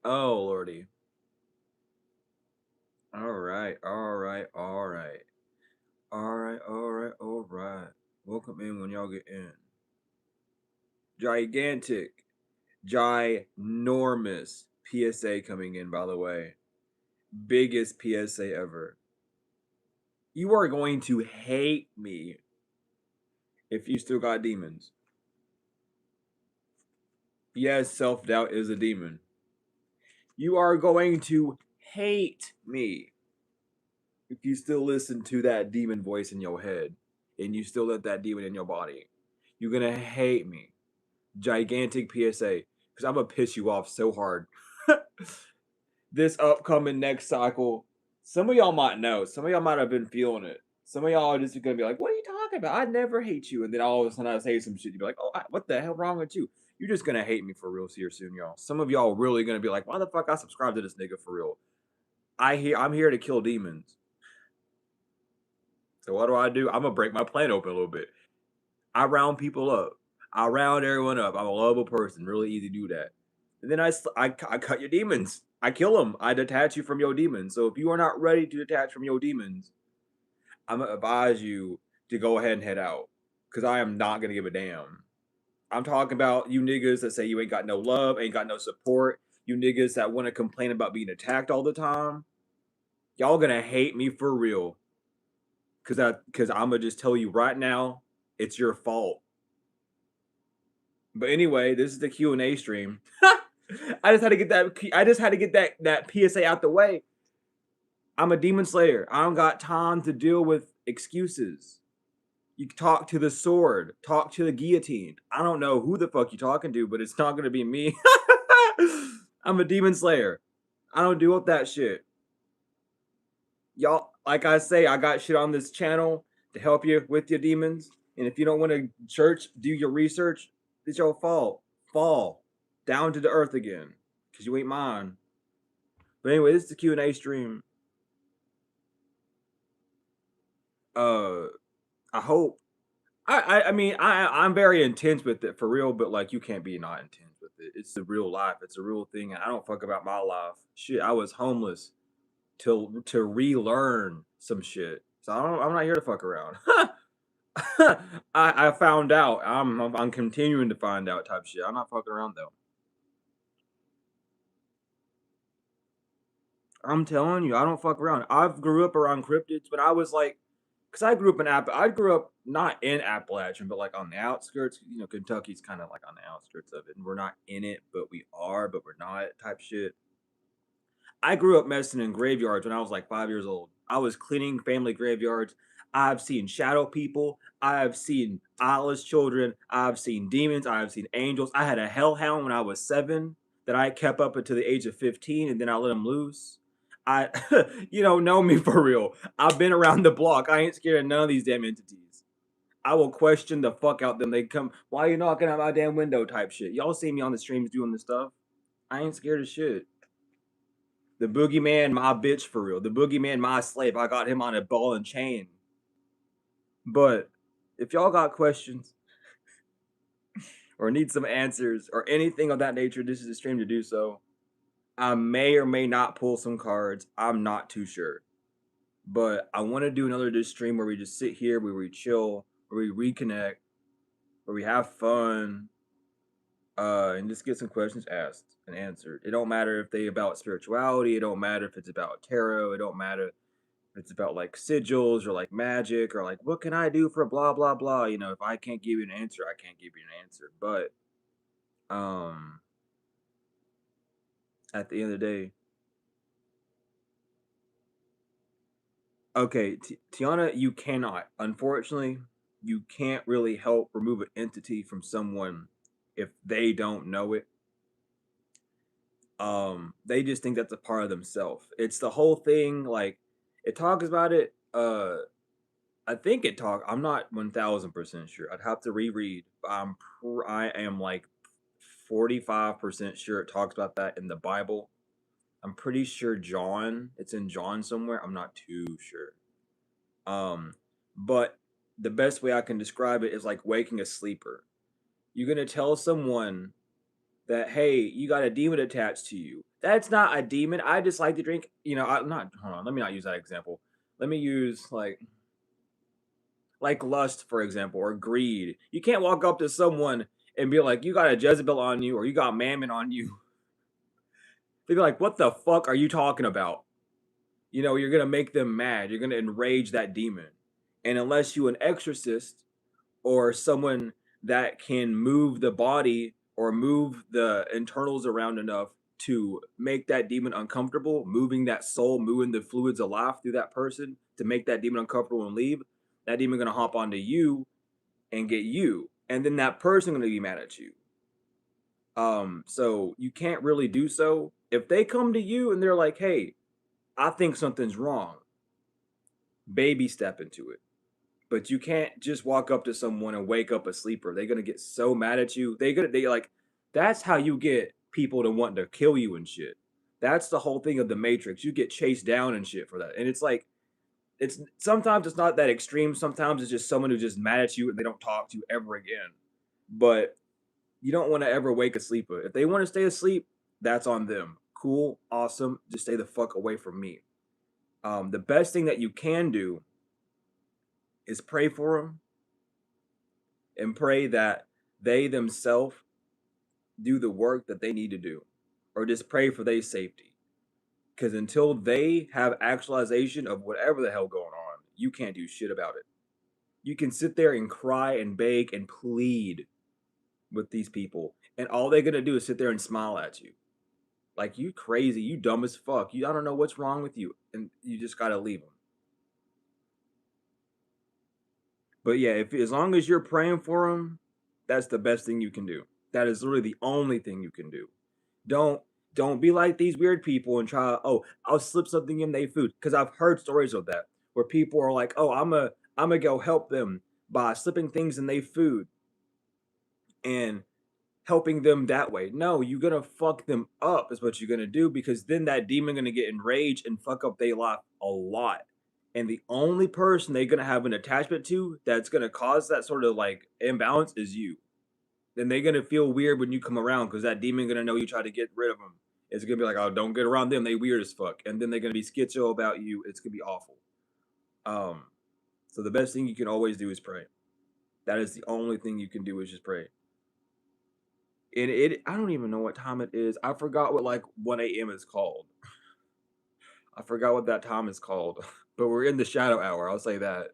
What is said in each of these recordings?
Oh lordy. Alright, alright, alright. Alright, alright, alright. Welcome in when y'all get in. Gigantic, ginormous PSA coming in, by the way. Biggest PSA ever. You are going to hate me if you still got demons. Yes, self doubt is a demon. You are going to hate me if you still listen to that demon voice in your head and you still let that demon in your body. You're gonna hate me. Gigantic PSA. Because I'm gonna piss you off so hard. This upcoming next cycle, some of y'all might know. Some of y'all might have been feeling it. Some of y'all are just gonna be like, "What are you talking about? I never hate you." And then all of a sudden I say some shit. You be like, "Oh, what the hell wrong with you?" You're just gonna hate me for real here soon, y'all. Some of y'all really gonna be like, "Why the fuck I subscribe to this nigga for real?" I'm here to kill demons. So what do? I'm gonna break my plan open a little bit. I round people up. I round everyone up. I'm a lovable person. Really easy to do that. And then I cut your demons. I kill them. I detach you from your demons. So if you are not ready to detach from your demons, I'm gonna advise you to go ahead and head out. Cause I am not gonna give a damn. I'm talking about you niggas that say you ain't got no love, ain't got no support. You niggas that want to complain about being attacked all the time. Y'all gonna hate me for real. Cause I'm gonna just tell you right now, it's your fault. But anyway, this is the Q&A stream. I just had to get that PSA out the way. I'm a demon slayer. I don't got time to deal with excuses. You talk to the sword, talk to the guillotine. I don't know who the fuck you talking to, but it's not gonna be me. I'm a demon slayer. I don't deal with that shit. Y'all, like I say, I got shit on this channel to help you with your demons. And if you don't want to church, do your research, it's your fault. Fall down to the earth again, cause you ain't mine. But anyway, this is the Q&A stream. I hope. I mean, I'm very intense with it for real, but like you can't be not intense with it. It's the real life. It's a real thing, and I don't fuck about my life. Shit, I was homeless to relearn some shit. So I'm not here to fuck around. I found out. I'm continuing to find out type shit. I'm not fucking around though. I'm telling you, I don't fuck around. I've grew up around cryptids, but I was like, because I grew up in I grew up not in Appalachian, but like on the outskirts. You know, Kentucky's kind of like on the outskirts of it, and we're not in it, but we are, but we're not type shit. I grew up messing in graveyards when I was like 5 years old. I was cleaning family graveyards. I've seen shadow people. I've seen eyeless children. I've seen demons. I've seen angels. I had a hellhound when I was 7 that I kept up until the age of 15, and then I let him loose. I, you don't know me for real. I've been around the block. I ain't scared of none of these damn entities. I will question the fuck out them. They come, why are you knocking at my damn window type shit. Y'all see me on the streams doing this stuff. I ain't scared of shit. The boogeyman, my bitch for real. The boogeyman, my slave. I got him on a ball and chain. But if y'all got questions or need some answers or anything of that nature, this is a stream to do so. I may or may not pull some cards. I'm not too sure. But I want to do another this stream where we just sit here, where we chill, where we reconnect, where we have fun, and just get some questions asked and answered. It don't matter if they about spirituality. It don't matter if it's about tarot. It don't matter if it's about like sigils or like magic or like what can I do for blah blah blah. You know, if I can't give you an answer, I can't give you an answer. But um, at the end of the day, okay, Tiana, you cannot. Unfortunately, you can't really help remove an entity from someone if they don't know it. They just think that's a part of themselves. It's the whole thing. Like it talks about it. I think it talk. I'm not 1,000% sure. I'd have to reread. But I am like 45% sure it talks about that in the Bible. I'm pretty sure John. It's in John somewhere. I'm not too sure. But the best way I can describe it is like waking a sleeper. You're gonna tell someone that hey, you got a demon attached to you. That's not a demon. I just like to drink. You know, I'm not. Hold on. Let me not use that example. Let me use like lust, for example, or greed. You can't walk up to someone and be like, "You got a Jezebel on you," or "You got Mammon on you." They'd be like, "What the fuck are you talking about?" You know, you're gonna make them mad. You're gonna enrage that demon, and unless you an exorcist or someone that can move the body or move the internals around enough to make that demon uncomfortable, moving that soul, moving the fluids of life through that person to make that demon uncomfortable and leave, that demon gonna hop onto you and get you, and then that person gonna be mad at you. So you can't really do so. If they come to you and they're like, "Hey, I think something's wrong," baby step into it. But you can't just walk up to someone and wake up a sleeper. They're gonna get so mad at you. They like that's how you get people to want to kill you and shit. That's the whole thing of the Matrix. You get chased down and shit for that. And it's like it's sometimes it's not that extreme. Sometimes it's just someone who's just mad at you and they don't talk to you ever again. But you don't want to ever wake a sleeper. If they want to stay asleep, that's on them. Cool, awesome. Just stay the fuck away from me. The best thing that you can do is pray for them and pray that they themselves do the work that they need to do, or just pray for their safety. Because until they have actualization of whatever the hell going on, you can't do shit about it. You can sit there and cry and beg and plead with these people, and all they're gonna do is sit there and smile at you, like you crazy, you dumb as fuck. I don't know what's wrong with you, and you just gotta leave them. But yeah, if as long as you're praying for them, that's the best thing you can do. That is literally the only thing you can do. Don't don't be like these weird people and try. Oh, I'll slip something in their food because I've heard stories of that where people are like, oh, I'm gonna go help them by slipping things in their food and helping them that way. No, you're gonna fuck them up is what you're gonna do because then that demon gonna get enraged and fuck up their life a lot. And the only person they're gonna have an attachment to that's gonna cause that sort of like imbalance is you. Then they're gonna feel weird when you come around because that demon gonna know you try to get rid of them. It's gonna be like, oh, don't get around them. They weird as fuck, and then they're gonna be schizo about you. It's gonna be awful. Um, so the best thing you can always do is pray. That is the only thing you can do is just pray. And I don't even know what time it is. I forgot what like 1 a.m. is called. I forgot what that time is called. But we're in the shadow hour. I'll say that.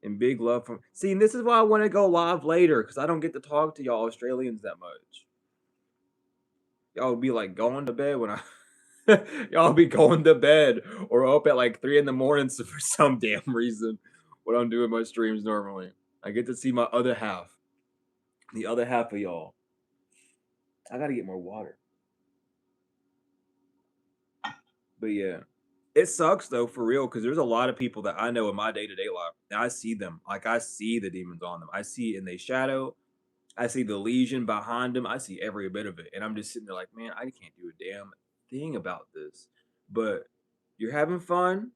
And big love from. See, and this is why I want to go live later because I don't get to talk to y'all Australians that much. Y'all be like going to bed when I y'all be going to bed or up at like 3 in the morning for some damn reason when I'm doing my streams normally. I get to see my other half. The other half of y'all. I gotta get more water. But yeah. It sucks though for real because there's a lot of people that I know in my day-to-day life. And I see them. Like I see the demons on them. I see it in their shadow. I see the lesion behind them. I see every bit of it. And I'm just sitting there like, man, I can't do a damn thing about this. But you're having fun,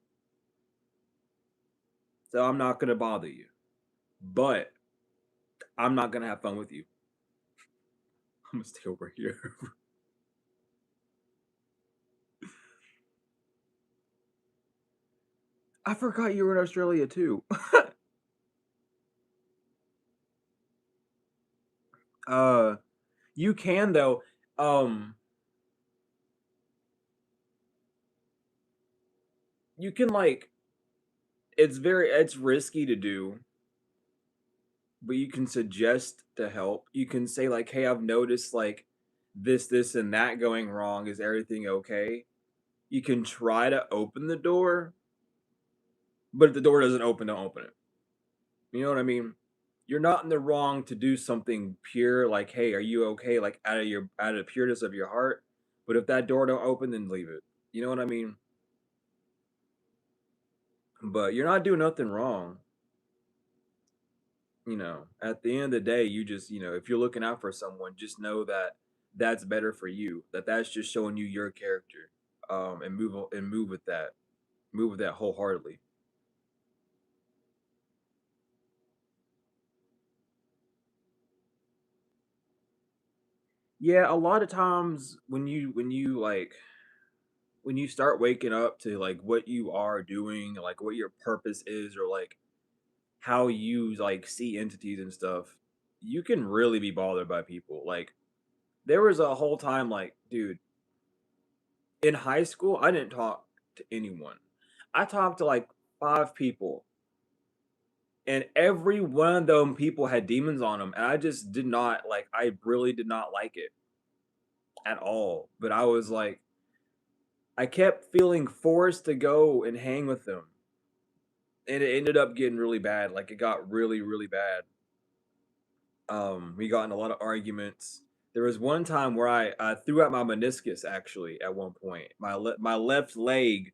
so I'm not gonna bother you. But I'm not gonna have fun with you. I'm gonna stay over here. I forgot you were in Australia too. uh you can though. Um you can like it's risky to do, but you can suggest to help. You can say like, "Hey, I've noticed like this and that going wrong. Is everything okay?" You can try to open the door, but if the door doesn't open, don't open it. You know what I mean? You're not in the wrong to do something pure, like, "Hey, are you okay?" Like out of the pureness of your heart. But if that door don't open, then leave it. You know what I mean? But you're not doing nothing wrong. At the end of the day, you just, if you're looking out for someone, just know that that's better for you. That's just showing you your character. And move with that. Move with that wholeheartedly. Yeah, a lot of times when you start waking up to like what you are doing, like what your purpose is, or like how you like see entities and stuff, you can really be bothered by people. Like there was a whole time, like, dude, in high school, I didn't talk to anyone. I talked to like 5 people, and every one of them people had demons on them, and I just did not like. I really did not like it at all. But I was like, I kept feeling forced to go and hang with them, and it ended up getting really bad. Like it got really, really bad. We got in a lot of arguments. There was one time where I threw out my meniscus. Actually, at one point, my left leg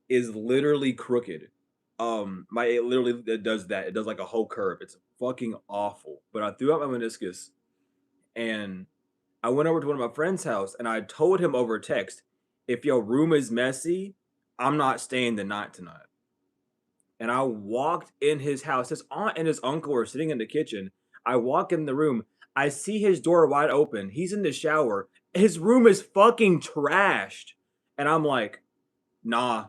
is literally crooked. It literally it does that. It does like a whole curve. It's fucking awful. But I threw out my meniscus, and I went over to one of my friend's house, and I told him over text, if your room is messy, I'm not staying the night tonight. And I walked in his house. His aunt and his uncle are sitting in the kitchen. I walk in the room. I see his door wide open. He's in the shower. His room is fucking trashed. And I'm like, nah.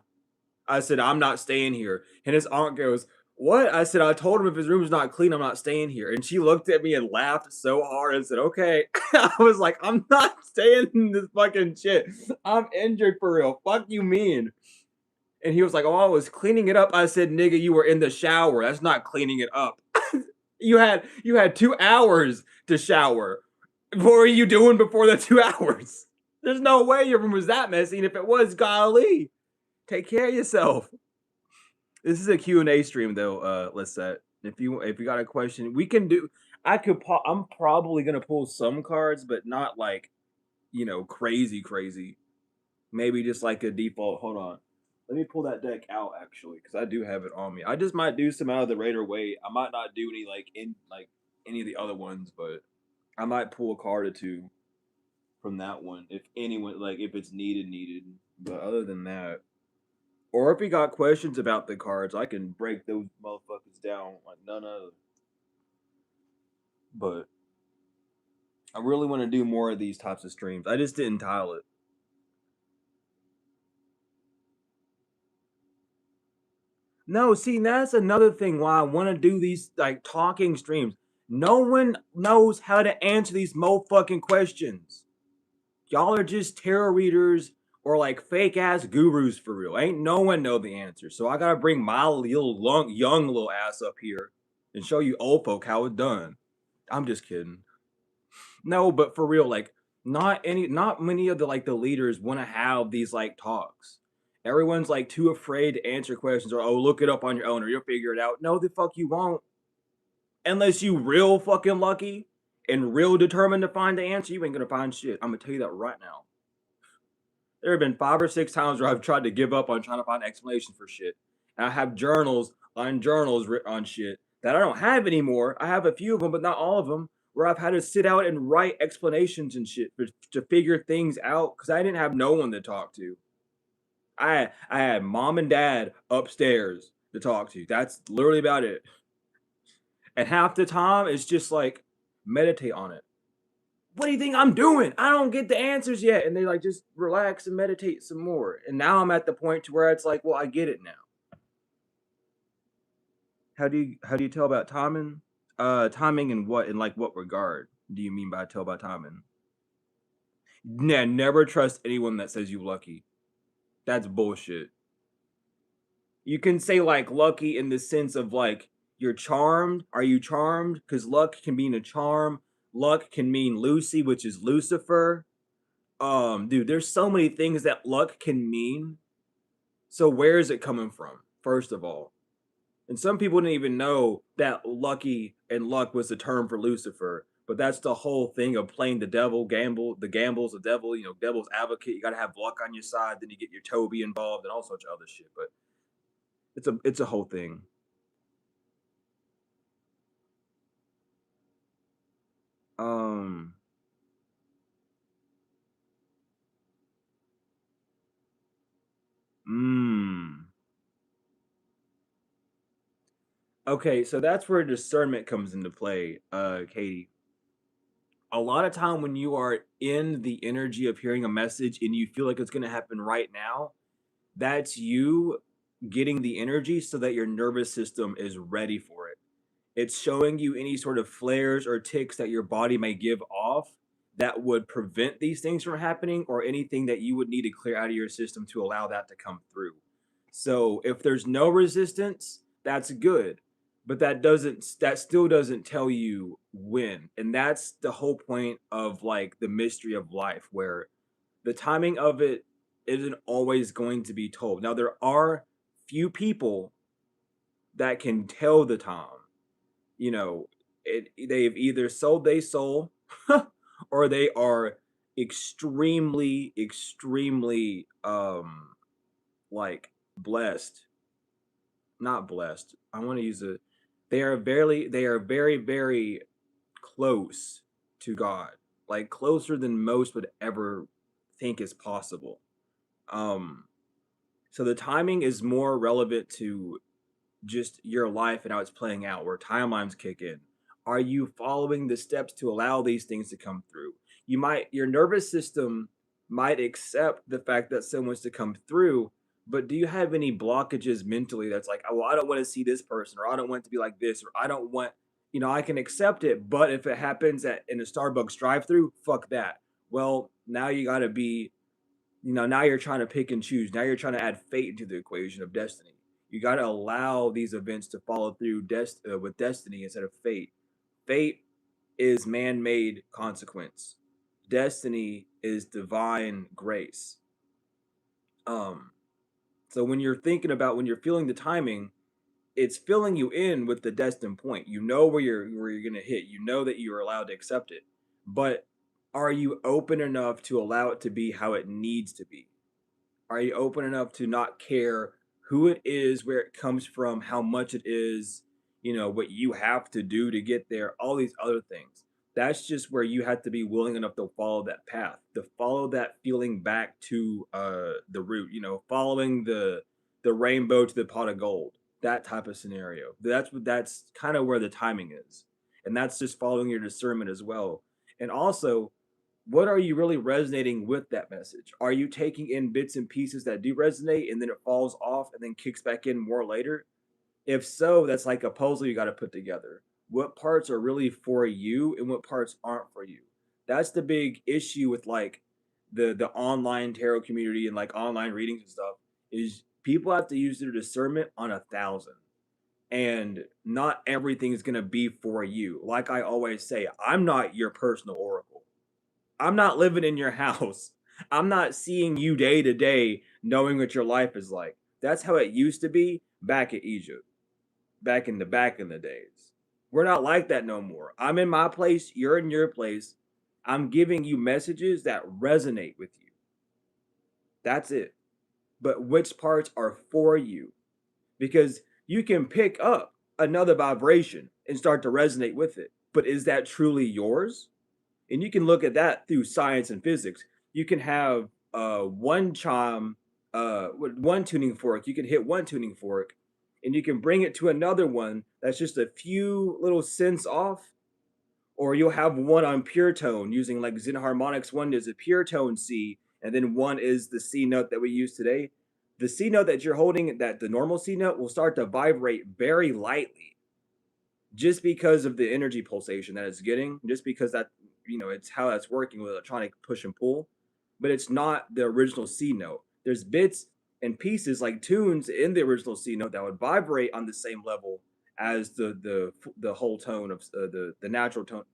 I said, I'm not staying here. And his aunt goes, what? I said, I told him if his room's not clean, I'm not staying here. And she looked at me and laughed so hard and said, okay. I was like, I'm not staying in this fucking shit. I'm injured for real. Fuck you mean? And he was like, oh, I was cleaning it up. I said, nigga, you were in the shower. That's not cleaning it up. You had 2 hours to shower. What were you doing before the 2 hours? There's no way your room was that messy. And if it was, golly, take care of yourself. This is a Q&A stream though, Lisette. If you got a question, we can do. I'm probably gonna pull some cards, but not like crazy crazy. Maybe just like a default. Hold on. Let me pull that deck out actually, because I do have it on me. I just might do some out of the Raider weight. I might not do any of the other ones, but I might pull a card or two from that one if anyone if it's needed. But other than that, or if you got questions about the cards, I can break those motherfuckers down like none other. But I really want to do more of these types of streams. I just didn't tile it. No, see, that's another thing why I want to do these like talking streams. No one knows how to answer these motherfucking questions. Y'all are just tarot readers or like fake ass gurus for real. Ain't no one know the answer. So I gotta bring my little young little ass up here and show you old folk how it's done. I'm just kidding. No, but for real, like not many of the leaders want to have these like talks. Everyone's like too afraid to answer questions or oh look it up on your own or you'll figure it out. No, the fuck you won't. Unless you real fucking lucky and real determined to find the answer, you ain't gonna find shit. I'm gonna tell you that right now. There have been 5 or 6 times where I've tried to give up on trying to find explanations for shit. And I have journals written on shit that I don't have anymore. I have a few of them, but not all of them, where I've had to sit out and write explanations and shit to figure things out because I didn't have no one to talk to. I had mom and dad upstairs to talk to. That's literally about it. And half the time it's just like meditate on it. What do you think I'm doing? I don't get the answers yet. And they like just relax and meditate some more. And now I'm at the point to where it's like, well, I get it now. How do you tell about timing? Timing in what in like what regard do you mean by tell about timing? Nah, never trust anyone that says you lucky. That's bullshit. You can say like lucky in the sense of like you're charmed. Are you charmed? Because luck can mean a charm. Luck can mean Lucy, which is Lucifer. Dude, there's so many things that luck can mean. So where is it coming from? First of all, and some people didn't even know that lucky and luck was the term for Lucifer. But that's the whole thing of playing the devil, the gambles, the devil. Devil's advocate. You got to have luck on your side. Then you get your Toby involved and all sorts of other shit. But it's a whole thing. Um. Mm. Okay, so that's where discernment comes into play, Katie. a lot of time when you are in the energy of hearing a message and you feel like it's going to happen right now, that's you getting the energy so that your nervous system is ready for it. It's showing you any sort of flares or ticks that your body may give off that would prevent these things from happening, or anything that you would need to clear out of your system to allow that to come through. So if there's no resistance, that's good. But that still doesn't tell you when. And that's the whole point of like the mystery of life, where the timing of it isn't always going to be told. Now there are few people that can tell the time. You know, they've either sold their soul or they are extremely, extremely like blessed. Not blessed. I want to use a they are very, very close to God. Like closer than most would ever think is possible. Um so the timing is more relevant to just your life and how it's playing out, where timelines kick in. Are you following the steps to allow these things to come through? Your nervous system might accept the fact that someone's to come through, but do you have any blockages mentally that's like, oh, well, I don't want to see this person, or I don't want it to be like this, or I don't want, I can accept it, but if it happens in a Starbucks drive through, fuck that. Well, now you got to be, now you're trying to pick and choose. Now you're trying to add fate into the equation of destiny. You got to allow these events to follow through with destiny instead of fate. Fate is man-made consequence. Destiny is divine grace. Um, so when you're when you're feeling the timing, it's filling you in with the destined point. You know where you're gonna hit. You know that you are allowed to accept it. But are you open enough to allow it to be how it needs to be? Are you open enough to not care who it is, where it comes from, how much it is, what you have to do to get there, all these other things? That's just where you have to be willing enough to follow that path, to follow that feeling back to the root, following the rainbow to the pot of gold, that type of scenario. That's kind of where the timing is. And that's just following your discernment as well. And also, what are you really resonating with that message? Are you taking in bits and pieces that do resonate and then it falls off and then kicks back in more later? If so, that's like a puzzle you got to put together. What parts are really for you and what parts aren't for you? That's the big issue with like the online tarot community and like online readings and stuff, is people have to use their discernment on 1,000. And not everything is going to be for you. Like I always say, I'm not your personal oracle. I'm not living in your house. I'm not seeing you day to day, knowing what your life is like. That's how it used to be back in Egypt, back in the days. We're not like that no more. I'm in my place, you're in your place. I'm giving you messages that resonate with you. That's it. But which parts are for you? Because you can pick up another vibration and start to resonate with it. But is that truly yours? And you can look at that through science and physics. You can have one chime, one tuning fork. You can hit one tuning fork, and you can bring it to another one that's just a few little cents off. Or you'll have one on pure tone using like Zen harmonics. One is a pure tone C, and then one is the C note that we use today. The C note that you're holding, that the normal C note, will start to vibrate very lightly, just because of the energy pulsation that it's getting, just because that, it's how that's working with electronic push and pull. But it's not the original C note. There's bits and pieces like tunes in the original C note that would vibrate on the same level as the whole tone of the natural tone,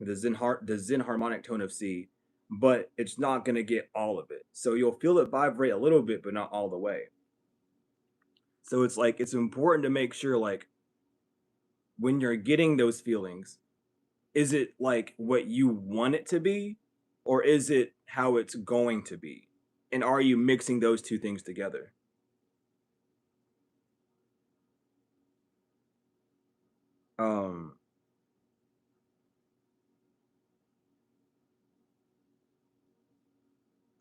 the Zen harmonic tone of C, but it's not going to get all of it. So you'll feel it vibrate a little bit, but not all the way. So it's like, it's important to make sure, like, when you're getting those feelings, is it like what you want it to be, or is it how it's going to be? And are you mixing those two things together? Um,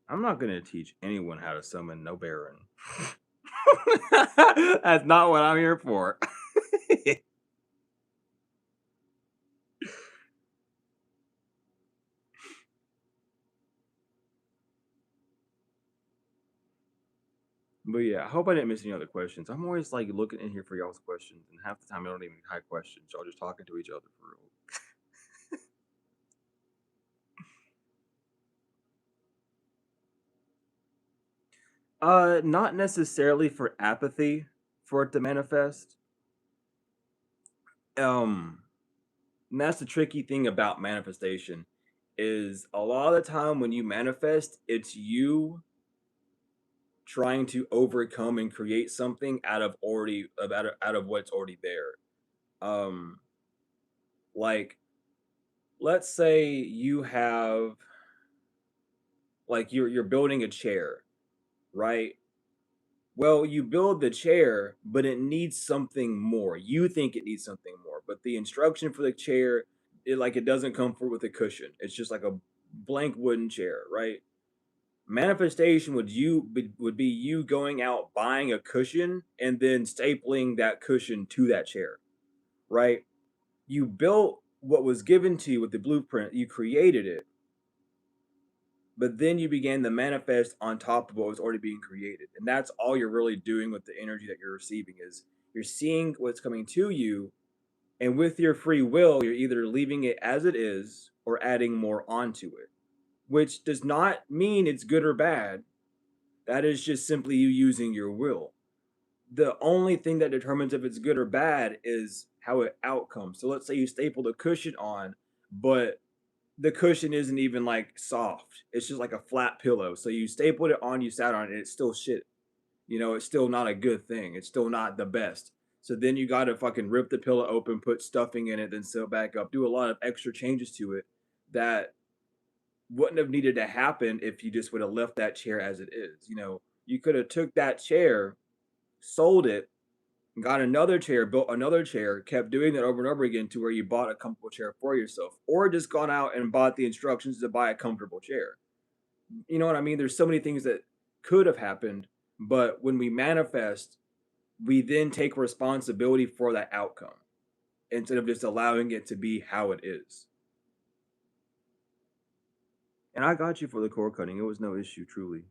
I'm not gonna teach anyone how to summon no Baron. That's not what I'm here for. But yeah, I hope I didn't miss any other questions. I'm always like looking in here for y'all's questions, and half the time I don't even have questions. Y'all just talking to each other for real. Not necessarily for apathy for it to manifest. Um, and that's the tricky thing about manifestation is a lot of the time when you manifest, it's you trying to overcome and create something out of what's already there. Um, like let's say you have like you're building a chair, right? Well, you build the chair, but it needs something more. You think it needs something more, but the instruction for the chair, it doesn't come forward with a cushion. It's just like a blank wooden chair, right? Manifestation would be you going out buying a cushion and then stapling that cushion to that chair, right? You built what was given to you with the blueprint. You created it, but then you began to manifest on top of what was already being created, and that's all you're really doing with the energy that you're receiving is you're seeing what's coming to you, and with your free will you're either leaving it as it is or adding more onto it, which does not mean it's good or bad. That is just simply you using your will. The only thing that determines if it's good or bad is how it outcomes. So let's say you stapled a cushion on, but the cushion isn't even like soft. It's just like a flat pillow. So you stapled it on, you sat on it, and it's still shit. It's still not a good thing. It's still not the best. So then you gotta fucking rip the pillow open, put stuffing in it, then sew it back up, do a lot of extra changes to it that wouldn't have needed to happen if you just would have left that chair as it is. You could have took that chair, sold it, got another chair, built another chair, kept doing that over and over again to where you bought a comfortable chair for yourself, or just gone out and bought the instructions to buy a comfortable chair. You know what I mean? There's so many things that could have happened, but when we manifest, we then take responsibility for that outcome instead of just allowing it to be how it is. And I got you for the cord cutting. It was no issue, truly.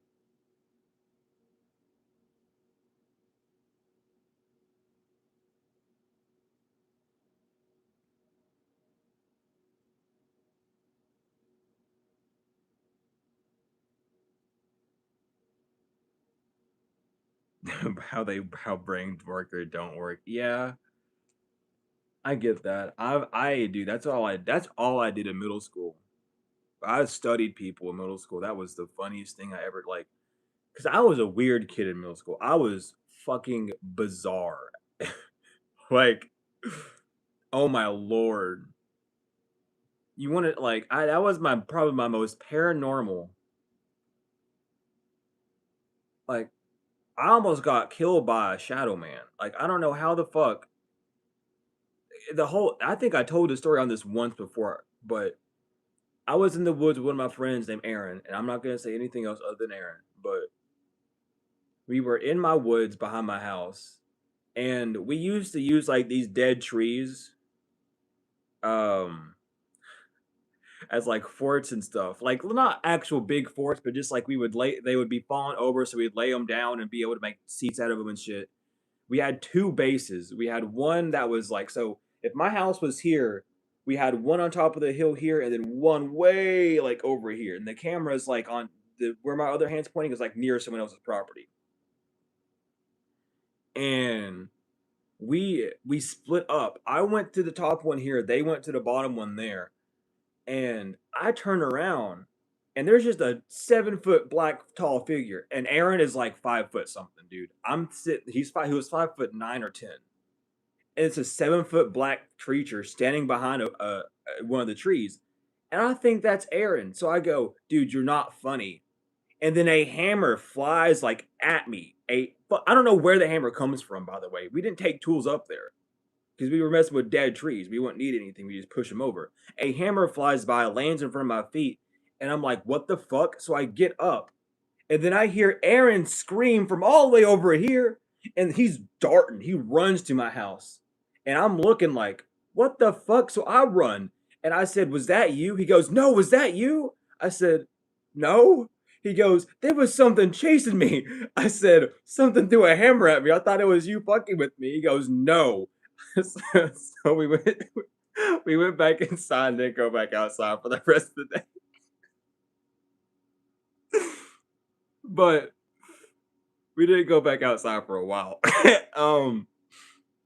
How brains work or don't work. Yeah, I get that. I do. That's all I did in middle school. I studied people in middle school. That was the funniest thing I ever like. Because I was a weird kid in middle school. I was fucking bizarre. Like, oh my lord. You want to like I that was my probably my most paranormal. Like, I almost got killed by a shadow man. Like, I don't know how the fuck the whole. I think I told the story on this once before, but I was in the woods with one of my friends named Aaron, and I'm not gonna say anything else other than Aaron, but we were in my woods behind my house, and we used to use like these dead trees, um, as like forts and stuff. Like not actual big forts, but just like they would be falling over, so we'd lay them down and be able to make seats out of them and shit. We had two bases. We had one that was like so. If my house was here, we had one on top of the hill here, and then one way like over here. And the camera is like on the where my other hand's pointing is like near someone else's property. And we split up. I went to the top one here. They went to the bottom one there. And I turn around, and there's just a 7 foot black tall figure. And Aaron is like 5 foot something, dude. I'm sitting. He's five. He was 5'9" or 10. And it's a 7 foot black creature standing behind one of the trees. And I think that's Aaron. So I go, dude, you're not funny. And then a hammer flies like at me. I don't know where the hammer comes from, by the way. We didn't take tools up there because we were messing with dead trees. We wouldn't need anything. We just push them over. A hammer flies by, lands in front of my feet, and I'm like, what the fuck? So I get up, and then I hear Aaron scream from all the way over here, and he's darting. He runs to my house, and I'm looking like, what the fuck? So I run, and I said, was that you? He goes, no, was that you? I said, no. He goes, there was something chasing me. I said, something threw a hammer at me. I thought it was you fucking with me. He goes, no. So we went back inside and didn't go back outside for the rest of the day. But we didn't go back outside for a while.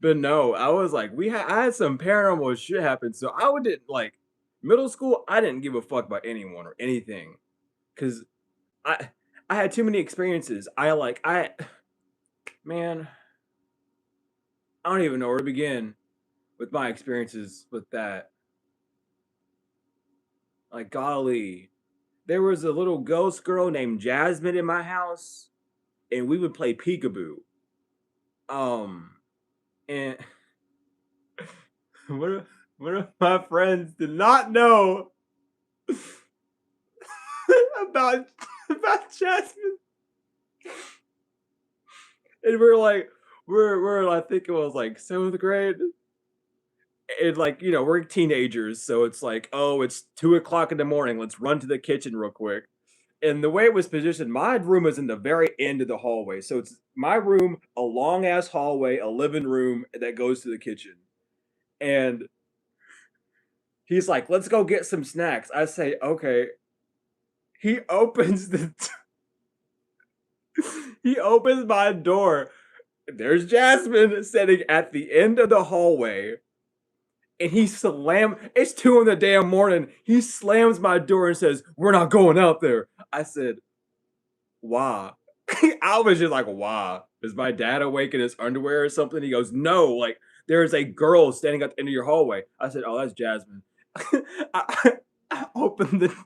But no, I was like, I had some paranormal shit happen. So I would didn't like middle school, I didn't give a fuck about anyone or anything. Cause I I had too many experiences. Man, I don't even know where to begin with my experiences with that. Like golly. There was a little ghost girl named Jasmine in my house, and we would play peekaboo. Um and one of my friends did not know about about Jasmine. And we're like, we're I think it was like seventh grade. And like, we're teenagers, so it's like, oh, it's 2 o'clock in the morning. Let's run to the kitchen real quick. And the way it was positioned, my room is in the very end of the hallway. So it's my room, a long ass hallway, a living room that goes to the kitchen. And he's like, let's go get some snacks. I say, okay. He opens the he opens my door. There's Jasmine sitting at the end of the hallway. And it's 2 in the damn morning. He slams my door and says, we're not going out there. I said, why? I was just like, why? Is my dad awake in his underwear or something? He goes, no, like there's a girl standing at the end of your hallway. I said, oh, that's Jasmine. I, I opened the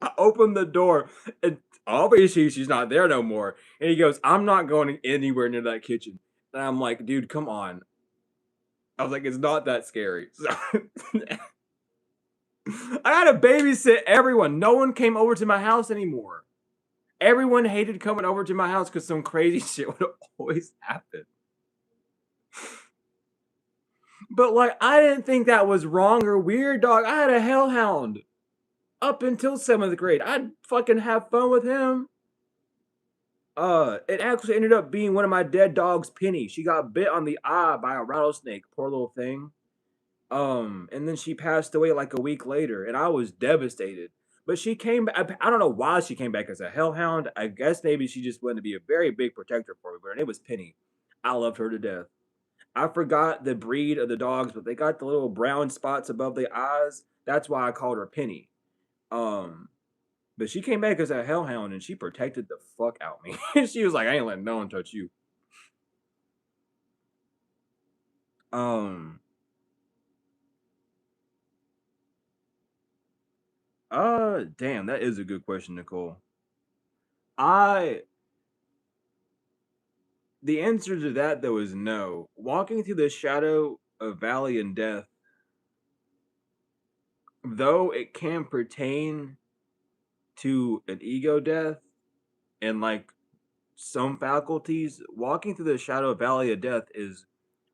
I opened the door and obviously she's not there no more. And he goes, I'm not going anywhere near that kitchen. And I'm like, dude, come on. I was like, it's not that scary. So I had to babysit everyone. No one came over to my house anymore. Everyone hated coming over to my house because some crazy shit would always happen. But like, I didn't think that was wrong or weird, dog. I had a hellhound up until seventh grade. I'd fucking have fun with him. It actually ended up being one of my dead dogs, Penny. She got bit on the eye by a rattlesnake. Poor little thing. And then she passed away like a week later, and I was devastated. But she came back. I don't know why she came back as a hellhound. I guess maybe she just wanted to be a very big protector for me. But her name was Penny. I loved her to death. I forgot the breed of the dogs, but they got the little brown spots above the eyes. That's why I called her Penny. Um, but she came back as a hellhound, and she protected the fuck out of me. She was like, "I ain't letting no one touch you." Um, damn, that is a good question, Nicole. I The answer to that though is no. Walking through the shadow of valley and death, though it can pertain to an ego death and like some faculties, walking through the shadow of valley of death is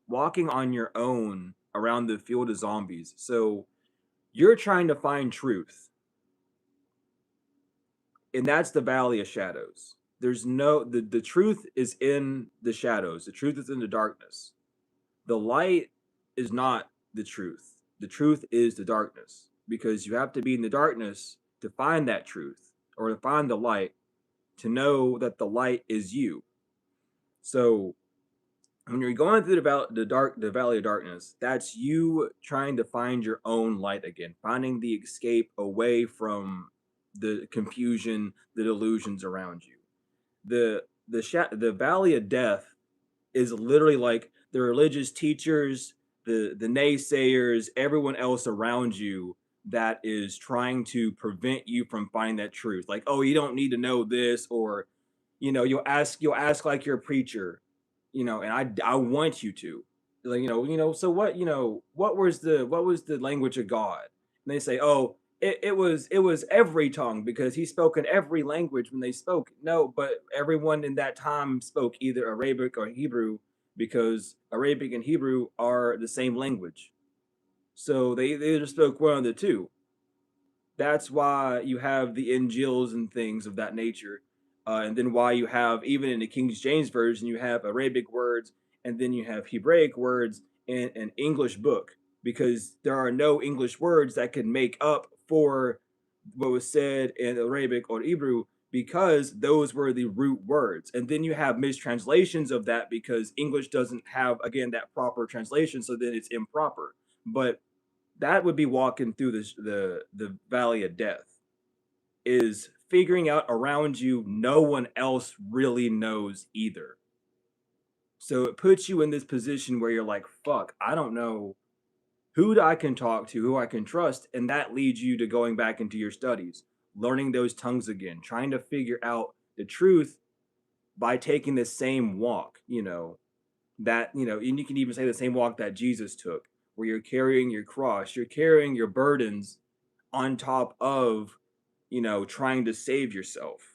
walking on your own around the field of zombies. So you're trying to find truth, and that's the valley of shadows. There's no the truth is in the shadows. The truth is in the darkness. The light is not the truth. The truth is the darkness, because you have to be in the darkness to find that truth, or to find the light, to know that the light is you. So when you're going through the valley of darkness, that's you trying to find your own light again, finding the escape away from the confusion, the delusions around you. The valley of death is literally like the religious teachers, the naysayers, everyone else around you that is trying to prevent you from finding that truth. Like, oh, you don't need to know this, or you'll ask like your preacher, and I want you to, like, so what was the language of God? And they say, oh, it was every tongue, because he spoke in every language when they spoke. No, but everyone in that time spoke either Arabic or Hebrew, because Arabic and Hebrew are the same language. So they just spoke one of the two. That's why you have the Injils and things of that nature. And then why you have, even in the King James Version, you have Arabic words and then you have Hebraic words in an English book, because there are no English words that can make up for what was said in Arabic or Hebrew, because those were the root words. And then you have mistranslations of that because English doesn't have, again, that proper translation, so then it's improper. But that would be walking through the valley of death, is figuring out around you no one else really knows either. So it puts you in this position where you're like, fuck, I don't know who I can talk to, who I can trust. And that leads you to going back into your studies, learning those tongues again, trying to figure out the truth by taking the same walk, and you can even say the same walk that Jesus took, where you're carrying your cross, you're carrying your burdens on top of, trying to save yourself.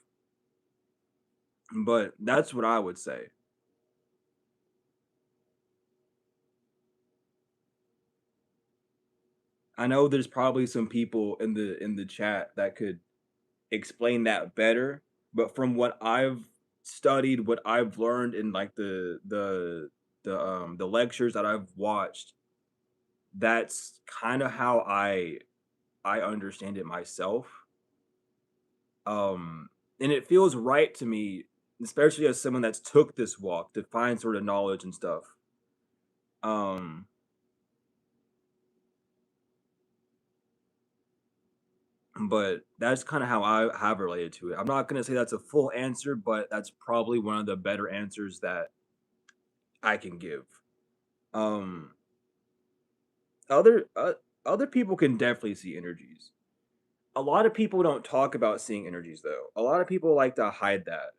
But that's what I would say. I know there's probably some people in the chat that could explain that better, but from what I've studied, what I've learned in like the lectures that I've watched, that's kind of how I understand it myself. Um and it feels right to me, especially as someone that's took this walk to find sort of knowledge and stuff. Um but that's kind of how I have related to it. I'm not going to say that's a full answer, but that's probably one of the better answers that I can give. Um other other people can definitely see energies. A lot of people don't talk about seeing energies though. A lot of people like to hide that.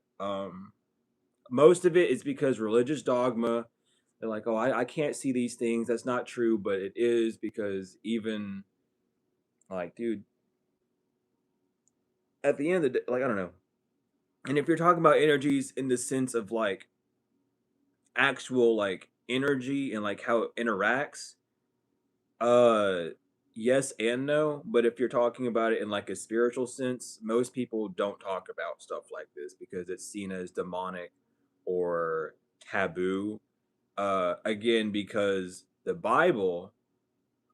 Most of it is because religious dogma. They're like, oh, I can't see these things. That's not true, but it is, because even, like, dude, at the end of the day, like, I don't know. And if you're talking about energies in the sense of like actual like energy and like how it interacts, uh yes and no. But if you're talking about it in like a spiritual sense, most people don't talk about stuff like this because it's seen as demonic or taboo. Again, because the Bible,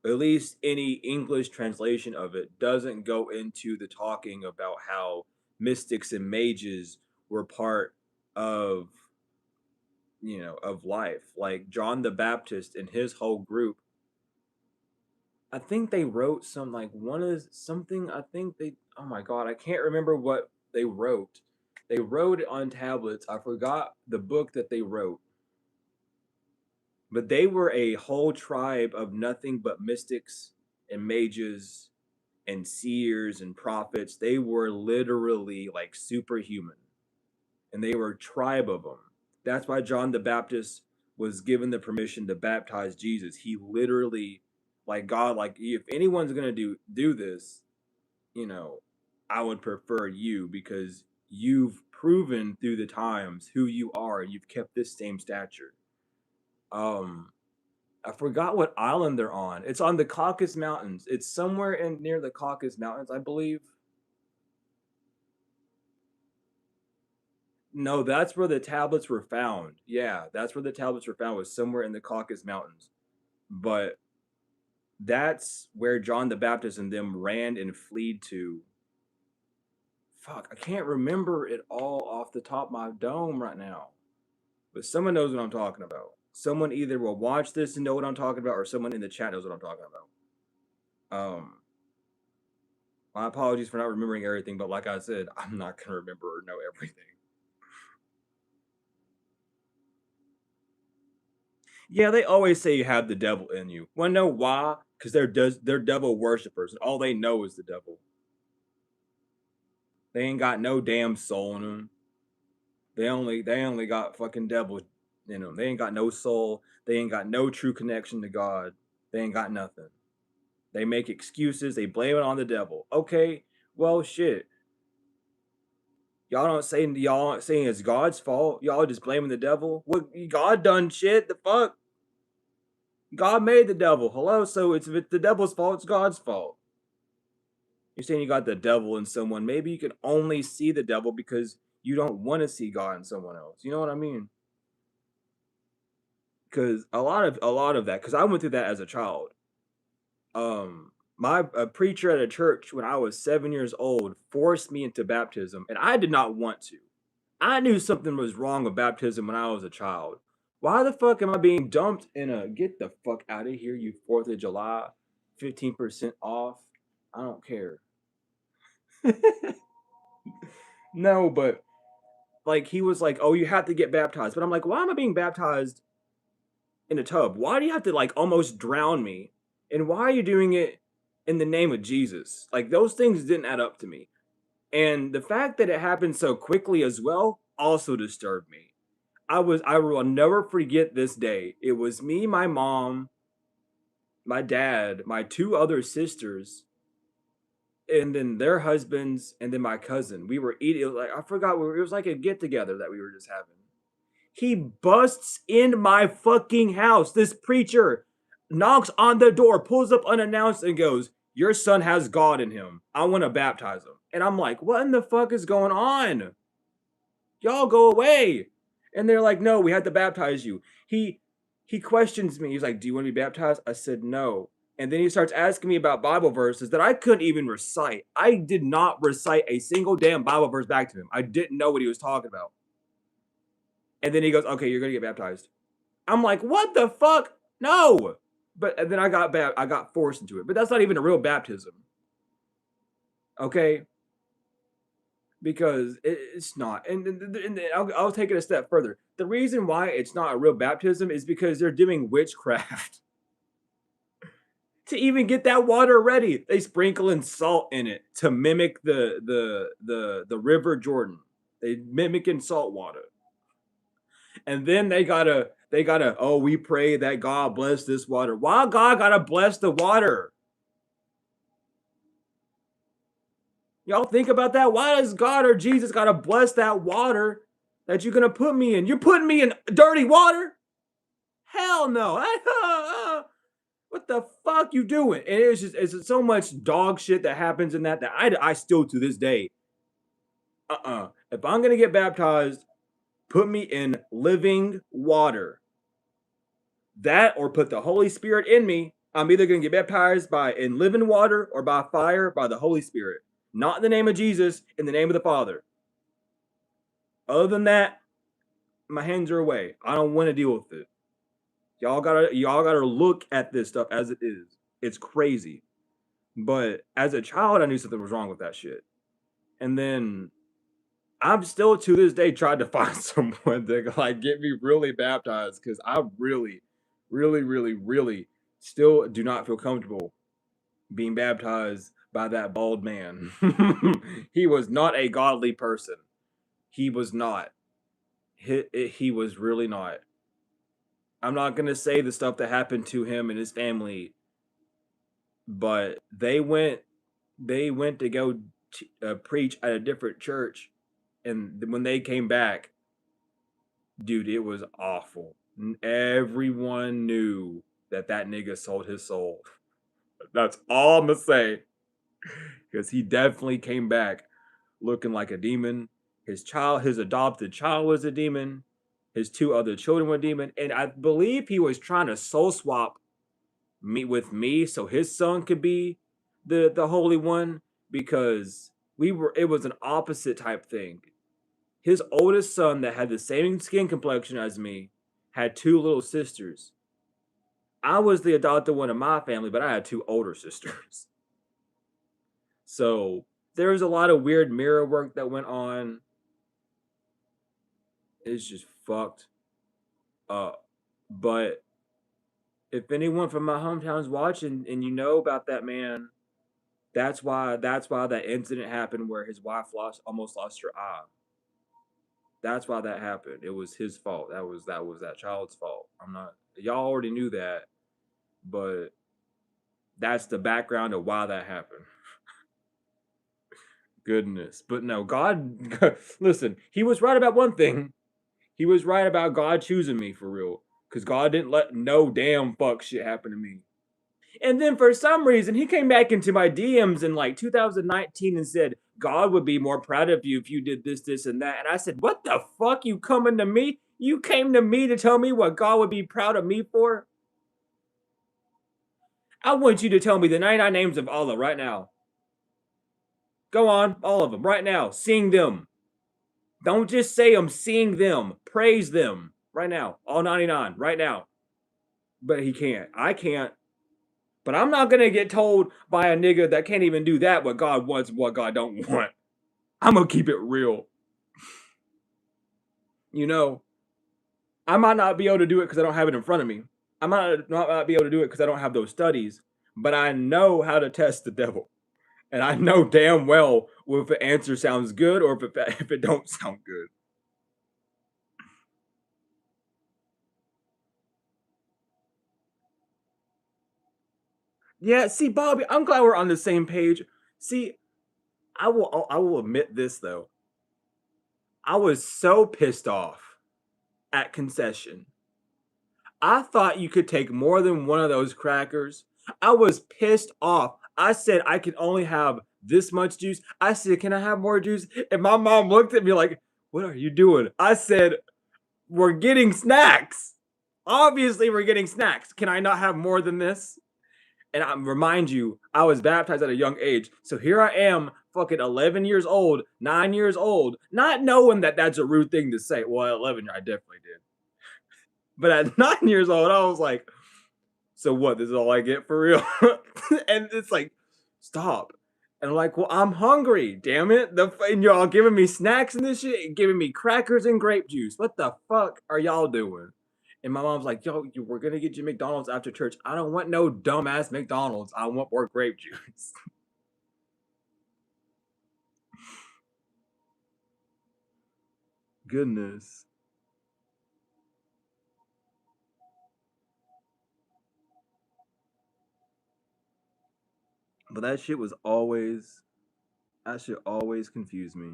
at least any English translation of it, doesn't go into the talking about how mystics and mages were part of, of life. Like John the Baptist and his whole group, I think they wrote some, like, one is something, I think they, oh my god, I can't remember what they wrote. They wrote it on tablets. I forgot the book that they wrote. But they were a whole tribe of nothing but mystics and mages and seers and prophets. They were literally like superhuman, and they were a tribe of them. That's why John the Baptist was given the permission to baptize Jesus. He literally, like, God, like, if anyone's gonna do this, you know, I would prefer you, because you've proven through the times who you are, and you've kept this same stature. Um, I forgot what island they're on. It's on the Caucasus Mountains. It's somewhere in near the Caucasus Mountains, I believe. No, that's where the tablets were found. Yeah, that's where the tablets were found, was somewhere in the Caucasus Mountains. But that's where John the Baptist and them ran and fled to. Fuck, I can't remember it all off the top of my dome right now. But someone knows what I'm talking about. Someone either will watch this and know what I'm talking about, or someone in the chat knows what I'm talking about. My apologies for not remembering everything, but like I said, I'm not gonna remember or know everything. Yeah, they always say you have the devil in you. Wanna know why? Because they're devil worshippers, and all they know is the devil. They ain't got no damn soul in them. They only got fucking devil in them. They ain't got no soul. They ain't got no true connection to God. They ain't got nothing. They make excuses. They blame it on the devil. Okay, well, shit. Y'all aren't saying it's God's fault. Y'all just blaming the devil. What, God done shit? The fuck? God made the devil. Hello, so it's, if it's the devil's fault, it's God's fault. You're saying you got the devil in someone. Maybe you can only see the devil because you don't want to see God in someone else. You know what I mean? Because a lot of that. Because I went through that as a child. My a preacher at a church when I was 7 years old forced me into baptism, and I did not want to. I knew something was wrong with baptism when I was a child. Why the fuck am I being dumped in a get the fuck out of here, you 4th of July, 15% off? I don't care. No, but like he was like, "Oh, you have to get baptized." But I'm like, "Why am I being baptized in a tub? Why do you have to like almost drown me? And why are you doing it in the name of Jesus?" Like those things didn't add up to me. And the fact that it happened so quickly as well also disturbed me. I will never forget this day. It was me, my mom, my dad, my two other sisters, and then their husbands, and then my cousin. We were eating. It was like I forgot. It was like a get together that we were just having. He busts in my fucking house. This preacher knocks on the door, pulls up unannounced, and goes, "Your son has God in him. I want to baptize him." And I'm like, "What in the fuck is going on? Y'all go away." And they're like, "No, we had to baptize you." He questions me. He's like, "Do you want to be baptized?" I said no. And then he starts asking me about Bible verses that I couldn't even recite. I did not recite a single damn Bible verse back to him. I didn't know what he was talking about. And then he goes, "Okay, you're gonna get baptized." I'm like, "What the fuck? No!" But and then I got forced into it. But that's not even a real baptism, okay? Because it's not. And I'll take it a step further. The reason why it's not a real baptism is because they're doing witchcraft to even get that water ready. They sprinkle in salt in it to mimic the River Jordan. They mimic in salt water. And then they gotta oh, we pray that God bless this water. Why God gotta bless the water? Y'all think about that? Why does God or Jesus gotta bless that water that you're gonna put me in? You're putting me in dirty water? Hell no. What the fuck you doing? And it's so much dog shit that happens in that I still to this day. If I'm gonna get baptized, put me in living water. That or put the Holy Spirit in me. I'm either going to get baptized by in living water or by fire by the Holy Spirit. Not in the name of Jesus, in the name of the Father. Other than that, my hands are away. I don't want to deal with it. Y'all gotta look at this stuff as it is. It's crazy. But as a child, I knew something was wrong with that shit. And then I'm still to this day trying to find someone to like get me really baptized because I really, really, really, really still do not feel comfortable being baptized by that bald man. He was not a godly person. He was not. He was really not. I'm not gonna say the stuff that happened to him and his family, but they went to go preach at a different church, and when they came back, dude, it was awful. Everyone knew that nigga sold his soul. That's all I'm gonna say. Because he definitely came back looking like a demon. His adopted child was a demon. His two other children were a demon. And I believe he was trying to soul swap me with me so his son could be the Holy One because it was an opposite type thing. His oldest son that had the same skin complexion as me had two little sisters. I was the adopted one in my family, but I had two older sisters. So there was a lot of weird mirror work that went on. It's just fucked up. But if anyone from my hometown's watching and you know about that man, that's why that incident happened where his wife almost lost her eye. That's why that happened. It was his fault. That was that child's fault. I'm not y'all already knew that, but that's the background of why that happened. Goodness. But no, God listen, he was right about one thing. He was right about God choosing me for real. Because God didn't let no damn fuck shit happen to me. And then for some reason, he came back into my DMs in like 2019 and said, God would be more proud of you if you did this, this, and that. And I said, what the fuck? You coming to me? You came to me to tell me what God would be proud of me for? I want you to tell me the 99 names of Allah right now. Go on, all of them, right now. Sing them. Don't just say them, sing them. Praise them. Right now. All 99, right now. But he can't. I can't. But I'm not gonna get told by a nigga that can't even do that what God wants and what God don't want. I'm gonna keep it real. You know, I might not be able to do it because I don't have it in front of me. I might not be able to do it because I don't have those studies. But I know how to test the devil. And I know damn well if an answer sounds good or if it don't sound good. Yeah, see, Bobby, I'm glad we're on the same page. See, I will admit this though. I was so pissed off at concession. I thought you could take more than one of those crackers. I was pissed off. I said I could only have this much juice. I said, can I have more juice? And my mom looked at me like, what are you doing? I said, we're getting snacks. Obviously, we're getting snacks. Can I not have more than this? And I remind you, I was baptized at a young age. So here I am, fucking 11 years old, 9 years old, not knowing that that's a rude thing to say. Well, at 11, I definitely did. But at 9 years old, I was like, so what? This is all I get for real? And it's like, stop. And I'm like, well, I'm hungry, damn it. And y'all giving me snacks and this shit, giving me crackers and grape juice. What the fuck are y'all doing? And my mom's like, yo, we're gonna get you McDonald's after church. I don't want no dumbass McDonald's. I want more grape juice. Goodness. But that shit always confused me.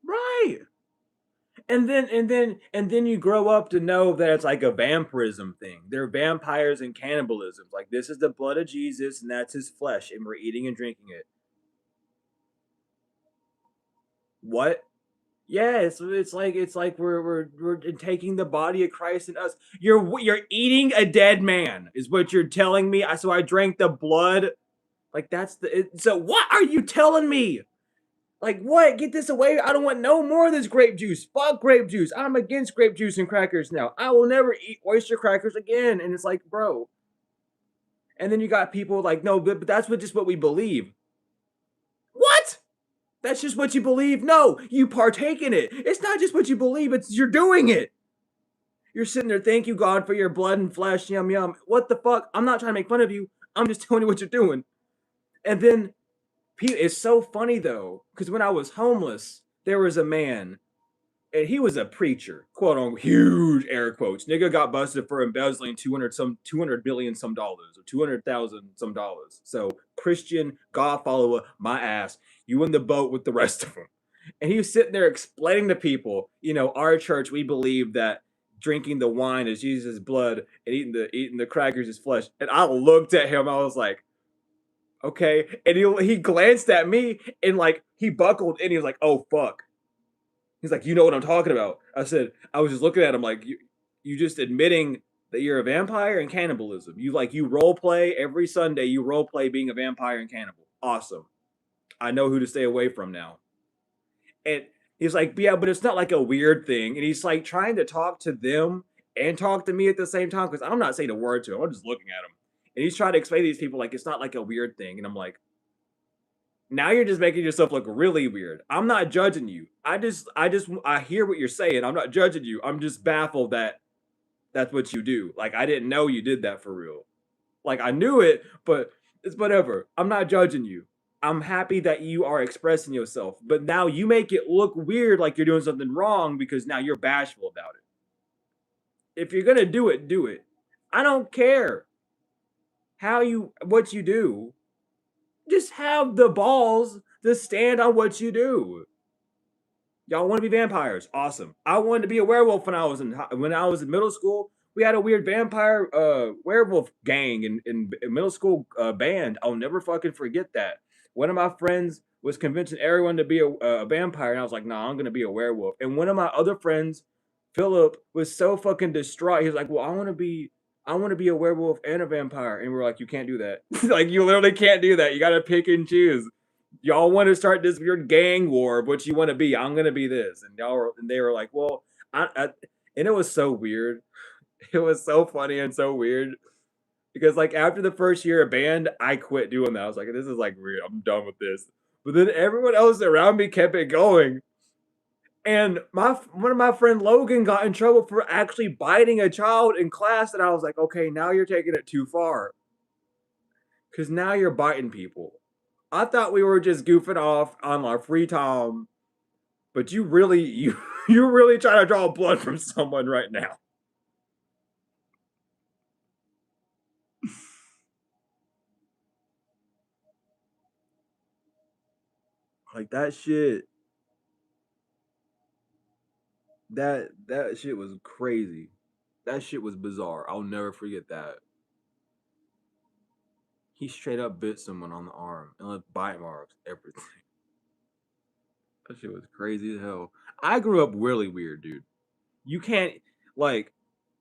Right. And then you grow up to know that it's like a vampirism thing. They're vampires and cannibalism. Like this is the blood of Jesus and that's his flesh, and we're eating and drinking it. What? Yeah, it's like we're taking the body of Christ in us. You're eating a dead man, is what you're telling me. So I drank the blood. Like that's so what are you telling me? Like what? Get this away! I don't want no more of this grape juice. Fuck grape juice. I'm against grape juice and crackers now. I will never eat oyster crackers again. And it's like, bro. And then you got people like, no, but that's just what we believe. What? That's just what you believe? No, you partake in it. It's not just what you believe, it's you're doing it. You're sitting there, thank you, God, for your blood and flesh. Yum, yum. What the fuck? I'm not trying to make fun of you. I'm just telling you what you're doing. And then it's so funny though, because when I was homeless, there was a man, and he was a preacher, quote unquote, huge air quotes. Nigga got busted for embezzling 200 billion some dollars or 200,000 some dollars. So Christian God follower, my ass, you in the boat with the rest of them. And he was sitting there explaining to people, our church, we believe that drinking the wine is Jesus' blood and eating the crackers is flesh. And I looked at him, I was like, okay. And he glanced at me and like he buckled and he was like, oh fuck. He's like, you know what I'm talking about. I said, I was just looking at him like, you just admitting that you're a vampire and cannibalism. You role play every Sunday. You role play being a vampire and cannibal. Awesome. I know who to stay away from now. And he's like, yeah, but it's not like a weird thing. And he's like trying to talk to them and talk to me at the same time because I'm not saying a word to him. I'm just looking at him. And he's trying to explain to these people like it's not like a weird thing. And I'm like, now you're just making yourself look really weird. I'm not judging you. I hear what you're saying. I'm not judging you. I'm just baffled that that's what you do. Like I didn't know you did that for real. Like I knew it, but it's whatever. I'm not judging you. I'm happy that you are expressing yourself, but now you make it look weird like you're doing something wrong because now you're bashful about it. If you're gonna do it, do it. I don't care what you do. Just have the balls to stand on what you do. Y'all want to be vampires? Awesome. I wanted to be a werewolf when I was in middle school. We had a weird vampire werewolf gang in middle school band. I'll never fucking forget that. One of my friends was convincing everyone to be a vampire, and I was like, "Nah, I'm gonna be a werewolf." And one of my other friends, Philip, was so fucking distraught. He was like, "Well, I want to be a werewolf and a vampire," and we're like, "You can't do that. Like, you literally can't do that. You got to pick and choose. Y'all want to start this weird gang war of what you want to be. I'm gonna be this," and they were like, "Well," and it was so weird. It was so funny and so weird because like after the first year of band, I quit doing that. I was like, "This is like weird. I'm done with this." But then everyone else around me kept it going, and my one of my friend Logan got in trouble for actually biting a child in class, and I was like, "Okay, now you're taking it too far because now you're biting people." I thought we were just goofing off on our free time, but you really trying to draw blood from someone right now. Like that shit was crazy. That shit was bizarre. I'll never forget that. He straight up bit someone on the arm and left bite marks, everything. That shit was crazy as hell. I grew up really weird, dude. You can't like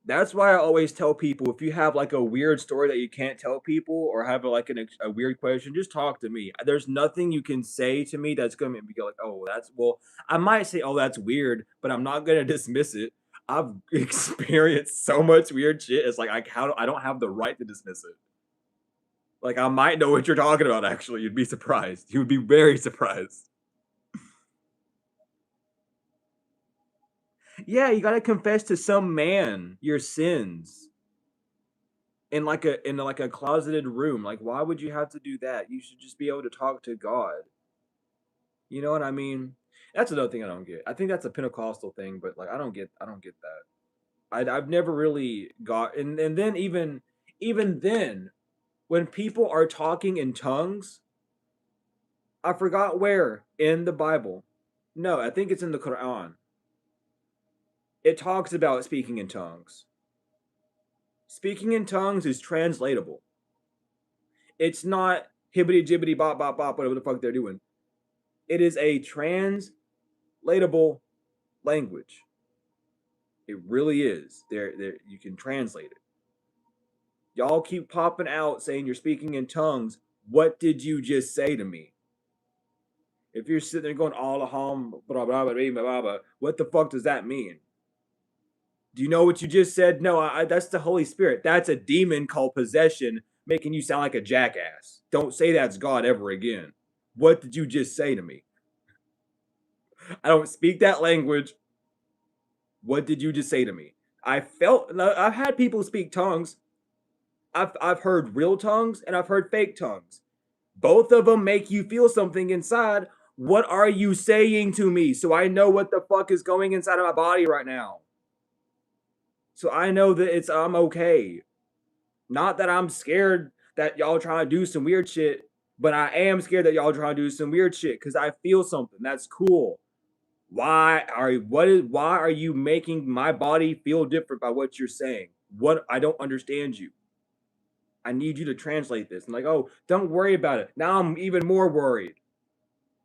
that's why I always tell people if you have like a weird story that you can't tell people or have like a weird question, just talk to me. There's nothing you can say to me that's gonna make me go like, oh, that's well. I might say, oh, that's weird, but I'm not gonna dismiss it. I've experienced so much weird shit. It's like I don't have the right to dismiss it. Like I might know what you're talking about. Actually, you'd be surprised. You would be very surprised. Yeah, you gotta confess to some man your sins in like a closeted room. Like, why would you have to do that? You should just be able to talk to God. You know what I mean? That's another thing I don't get. I think that's a Pentecostal thing, but like I don't get that. I've never really got and then even then when people are talking in tongues, I forgot where in the Bible. No, I think it's in the Quran. It talks about speaking in tongues. Speaking in tongues is translatable. It's not hibbity jibbity bop bop bop whatever the fuck they're doing. It is a translatable language. It really is. There you can translate it. Y'all keep popping out saying you're speaking in tongues. What did you just say to me? If you're sitting there going all blah blah blah blah blah blah, what the fuck does that mean? Do you know what you just said? No, that's the Holy Spirit. That's a demon called possession, making you sound like a jackass. Don't say that's God ever again. What did you just say to me? I don't speak that language. What did you just say to me? I've had people speak tongues. I've heard real tongues and I've heard fake tongues. Both of them make you feel something inside. What are you saying to me? So I know what the fuck is going inside of my body right now. So I know that I'm okay. Not that I'm scared that y'all trying to do some weird shit, but I am scared that y'all trying to do some weird shit because I feel something. That's cool. Why are you making my body feel different by what you're saying? What I don't understand you. I need you to translate this. I'm like, oh, don't worry about it. Now I'm even more worried.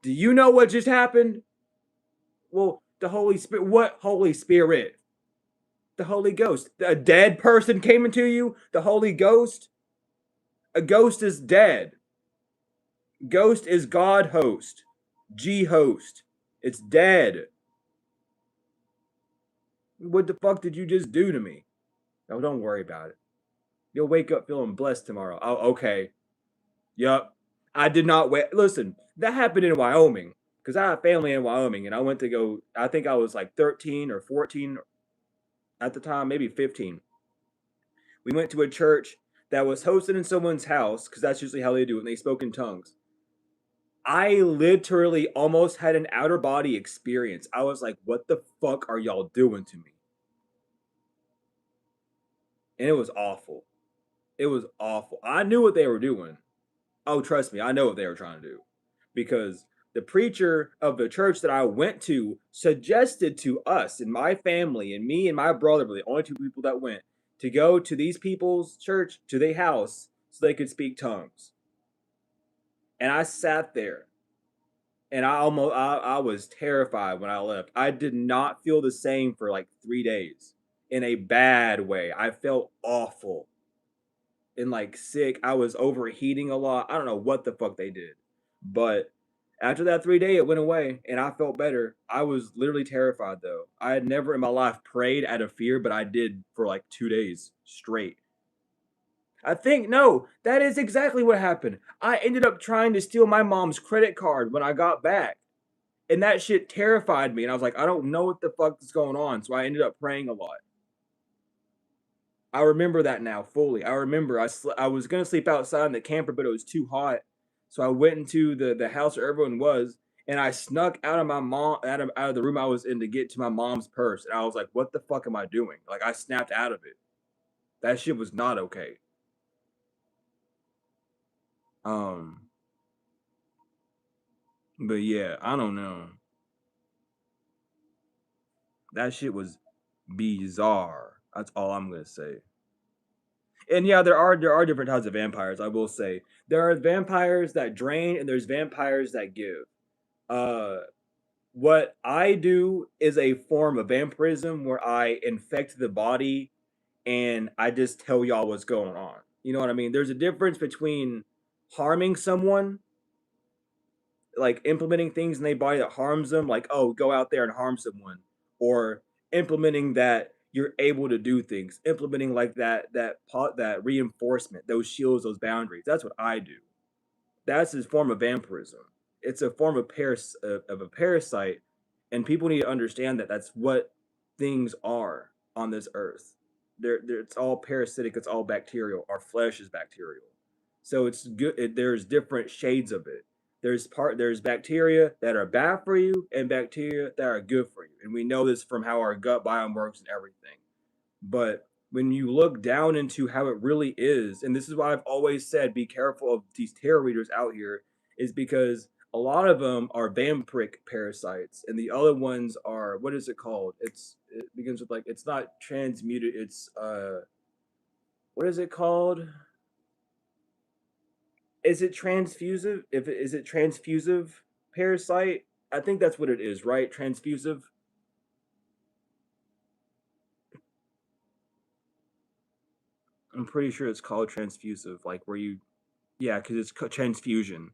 Do you know what just happened? Well, the Holy Spirit. What Holy Spirit? The Holy Ghost. A dead person came into you? The Holy Ghost? A ghost is dead. Ghost is God host. G host. It's dead. What the fuck did you just do to me? Oh, don't worry about it. You'll wake up feeling blessed tomorrow. Oh, okay. Yup. I did not wait. Listen, that happened in Wyoming because I have family in Wyoming and I went to go. I think I was like 13 or 14 at the time, maybe 15. We went to a church that was hosted in someone's house because that's usually how they do it. And they spoke in tongues. I literally almost had an outer body experience. I was like, what the fuck are y'all doing to me? And it was awful. It was awful. I knew what they were doing. Oh, trust me, I know what they were trying to do because the preacher of the church that I went to suggested to us and my family and me and my brother were the only two people that went to go to these people's church, to their house, so they could speak tongues. And I sat there and I was terrified when I left. I did not feel the same for like 3 days in a bad way. I felt awful and like sick. I was overheating a lot. I don't know what the fuck they did. But after that 3 day, it went away and I felt better. I was literally terrified though. I had never in my life prayed out of fear, but I did for like 2 days straight. I think, no, that is exactly what happened. I ended up trying to steal my mom's credit card when I got back. And that shit terrified me. And I was like, I don't know what the fuck is going on. So I ended up praying a lot. I remember that now fully. I remember I was gonna sleep outside in the camper, but it was too hot, so I went into the house where everyone was, and I snuck out of my mom out of the room I was in to get to my mom's purse, and I was like, "What the fuck am I doing?" Like I snapped out of it. That shit was not okay. Um, but yeah, I don't know. That shit was bizarre. That's all I'm gonna say. And yeah, there are different types of vampires. I will say there are vampires that drain, and there's vampires that give. Uh, what I do is a form of vampirism where I infect the body and I just tell y'all what's going on. You know what I mean? There's a difference between harming someone, like implementing things in their body that harms them, like, oh, go out there and harm someone, or implementing that you're able to do things, implementing like that reinforcement, those shields, those boundaries. That's what I do. That's his form of vampirism. It's a form of of a parasite, and people need to understand that that's what things are on this earth. It's all parasitic. It's all bacterial. Our flesh is bacterial, so it's good. There's different shades of it. There's bacteria that are bad for you and bacteria that are good for you, and we know this from how our gut biome works and everything. But when you look down into how it really is, and this is why I've always said be careful of these tarot readers out here, is because a lot of them are vampiric parasites, and the other ones are, what is it called? It begins with like, it's not transmuted, it's what is it called? Is it transfusive? If it is it transfusive parasite? I think that's what it is, right? Transfusive. I'm pretty sure it's called transfusive, like where you, yeah, because it's transfusion.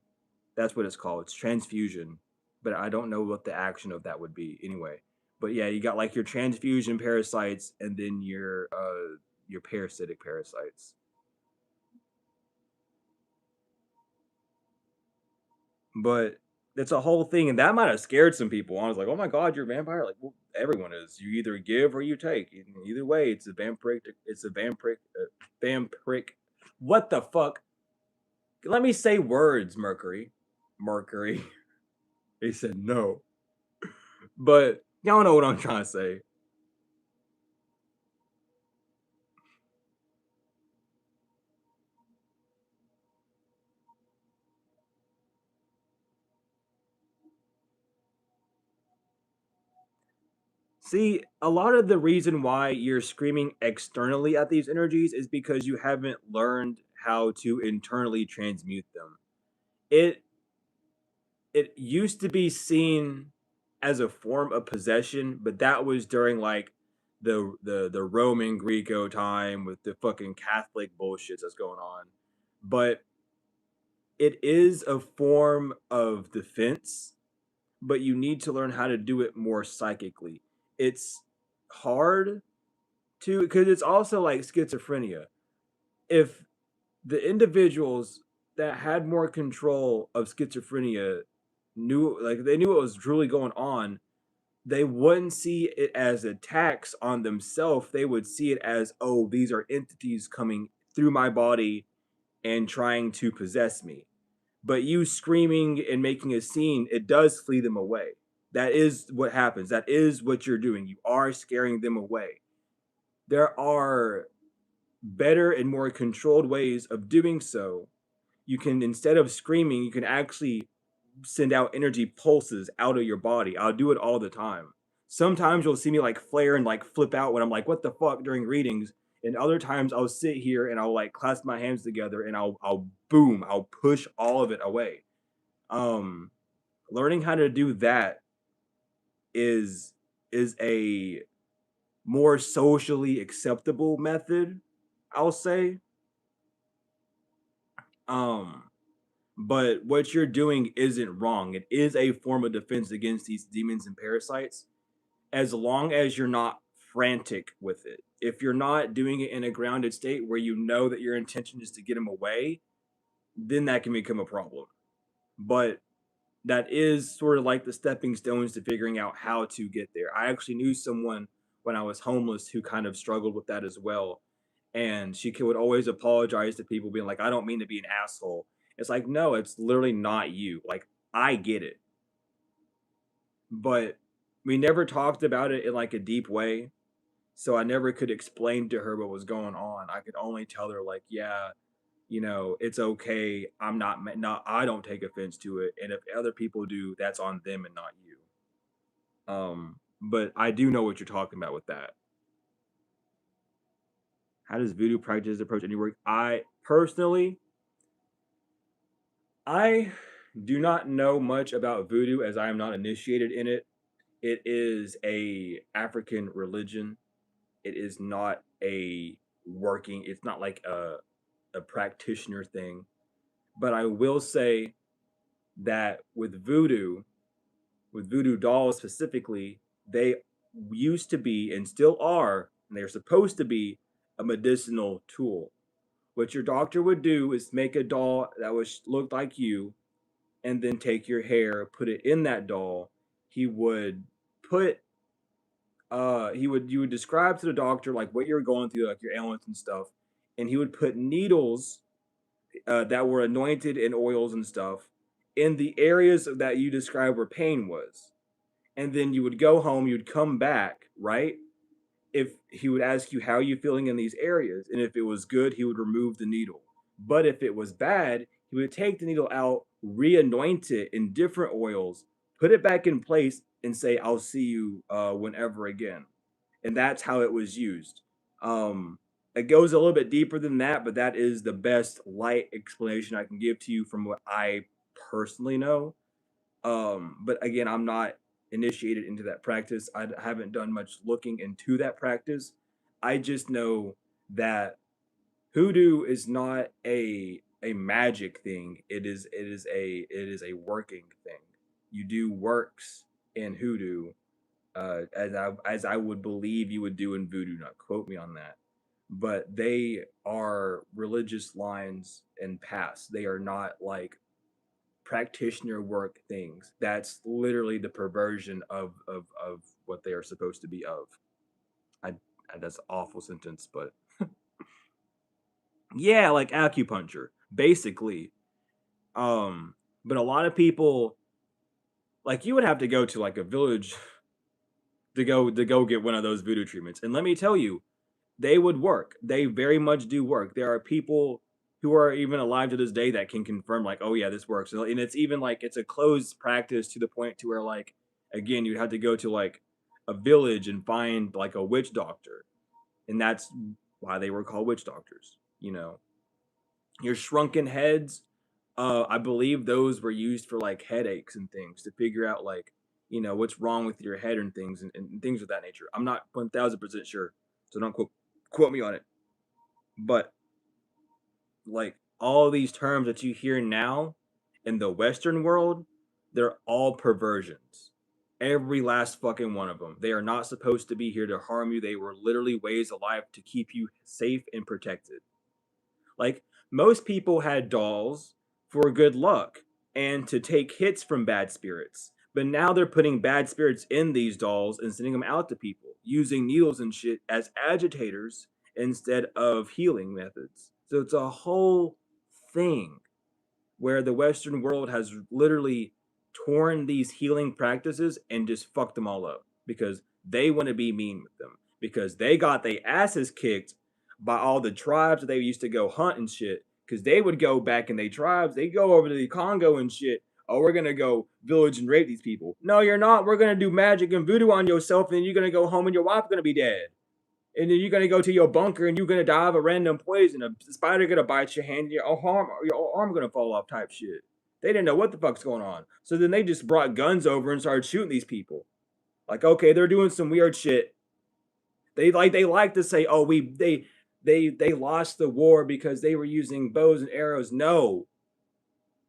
That's what it's called. It's transfusion, but I don't know what the action of that would be anyway. But yeah, you got like your transfusion parasites, and then your parasitic parasites. But it's a whole thing, and that might have scared some people. I was like, "Oh my god, you're a vampire!" Like, well, everyone is. You either give or you take. Either way, it's a vampiric. It's a vampiric. Vampiric. What the fuck? Let me say words, Mercury. Mercury. He said no. But y'all know what I'm trying to say. See, a lot of the reason why you're screaming externally at these energies is because you haven't learned how to internally transmute them. It it used to be seen as a form of possession, but that was during like the Roman Greco time with the fucking Catholic bullshit that's going on. But it is a form of defense, but you need to learn how to do it more psychically. It's hard to, because it's also like schizophrenia. If the individuals that had more control of schizophrenia knew, like they knew what was truly going on, they wouldn't see it as attacks on themselves. They would see it as, oh, these are entities coming through my body and trying to possess me. But you screaming and making a scene, it does flee them away. That is what happens. That is what you're doing. You are scaring them away. There are better and more controlled ways of doing so. You can, instead of screaming, you can actually send out energy pulses out of your body. I'll do it all the time. Sometimes you'll see me like flare and like flip out when I'm like, what the fuck during readings. And other times I'll sit here and I'll like clasp my hands together and I'll boom, I'll push all of it away. Um Learning how to do that is is a more socially acceptable method, I'll say. Um but what you're doing isn't wrong. It is a form of defense against these demons and parasites, as long as you're not frantic with it. If you're not doing it in a grounded state where you know that your intention is to get them away, then that can become a problem. But that is sort of like the stepping stones to figuring out how to get there. I actually knew someone when I was homeless who kind of struggled with that as well. And would always apologize to people, being like, I don't mean to be an asshole. It's like, no, it's literally not you. Like, I get it. But we never talked about it in like a deep way. So I never could explain to her what was going on. I could only tell her, like, yeah, it's okay. Not I don't take offense to it, and if other people do, that's on them and not you. But I do know what you're talking about with that. How does voodoo practice approach any work? I personally, I do not know much about voodoo, as I am not initiated in it. It is a African religion. It is not a working. It's not like a practitioner thing. But I will say that with voodoo dolls specifically, they used to be and still are, and they're supposed to be a medicinal tool. What your doctor would do is make a doll that was looked like you, and then take your hair, put it in that doll. He would put you would describe to the doctor like what you're going through, like your ailments and stuff, and he would put needles that were anointed in oils and stuff in the areas that you described where pain was. And then you would go home, you'd come back, right? If he would ask you how are you feeling in these areas, and if it was good, he would remove the needle. But if it was bad, he would take the needle out, re-anoint it in different oils, put it back in place, and say, "I'll see you whenever again." And that's how it was used. It goes a little bit deeper than that, but that is the best light explanation I can give to you from what I personally know. But again, I'm not initiated into that practice. I haven't done much looking into that practice. I just know that hoodoo is not a magic thing. It is a working thing. You do works in hoodoo, as I would believe you would do in voodoo. Not quote me on that, but they are religious lines and paths. They are not like practitioner work things. That's literally the perversion of what they are supposed to be of. I that's an awful sentence, but yeah, like acupuncture, basically. Um, but a lot of people, like, you would have to go to like a village to go get one of those voodoo treatments. And let me tell you, they would work. They very much do work. There are people who are even alive to this day that can confirm, like, oh yeah, this works. And it's even like it's a closed practice to the point to where, like, again, you'd have to go to like a village and find like a witch doctor, and that's why they were called witch doctors. Your shrunken heads, I believe those were used for like headaches and things, to figure out like what's wrong with your head and things, and things of that nature. I'm not 1000% sure, so don't quote me on it. But like all these terms that you hear now in the Western world, they're all perversions. Every last fucking one of them. They are not supposed to be here to harm you. They were literally ways of life to keep you safe and protected. Like, most people had dolls for good luck and to take hits from bad spirits. But now they're putting bad spirits in these dolls and sending them out to people, using needles and shit as agitators instead of healing methods. So it's a whole thing where the Western world has literally torn these healing practices and just fucked them all up because they want to be mean with them, because they got their asses kicked by all the tribes that they used to go hunt and shit. Because they would go back in their tribes, they go over to the Congo and shit. oh, we're gonna go village and rape these people. No, you're not. We're gonna do magic and voodoo on yourself, and you're gonna go home and your wife's gonna be dead. And then you're gonna go to your bunker and you're gonna die of a random poison. A spider gonna bite your hand, your arm gonna fall off type shit. They didn't know what the fuck's going on. So then they just brought guns over and started shooting these people. Like, okay, they're doing some weird shit. They like to say, oh, they lost the war because they were using bows and arrows. No.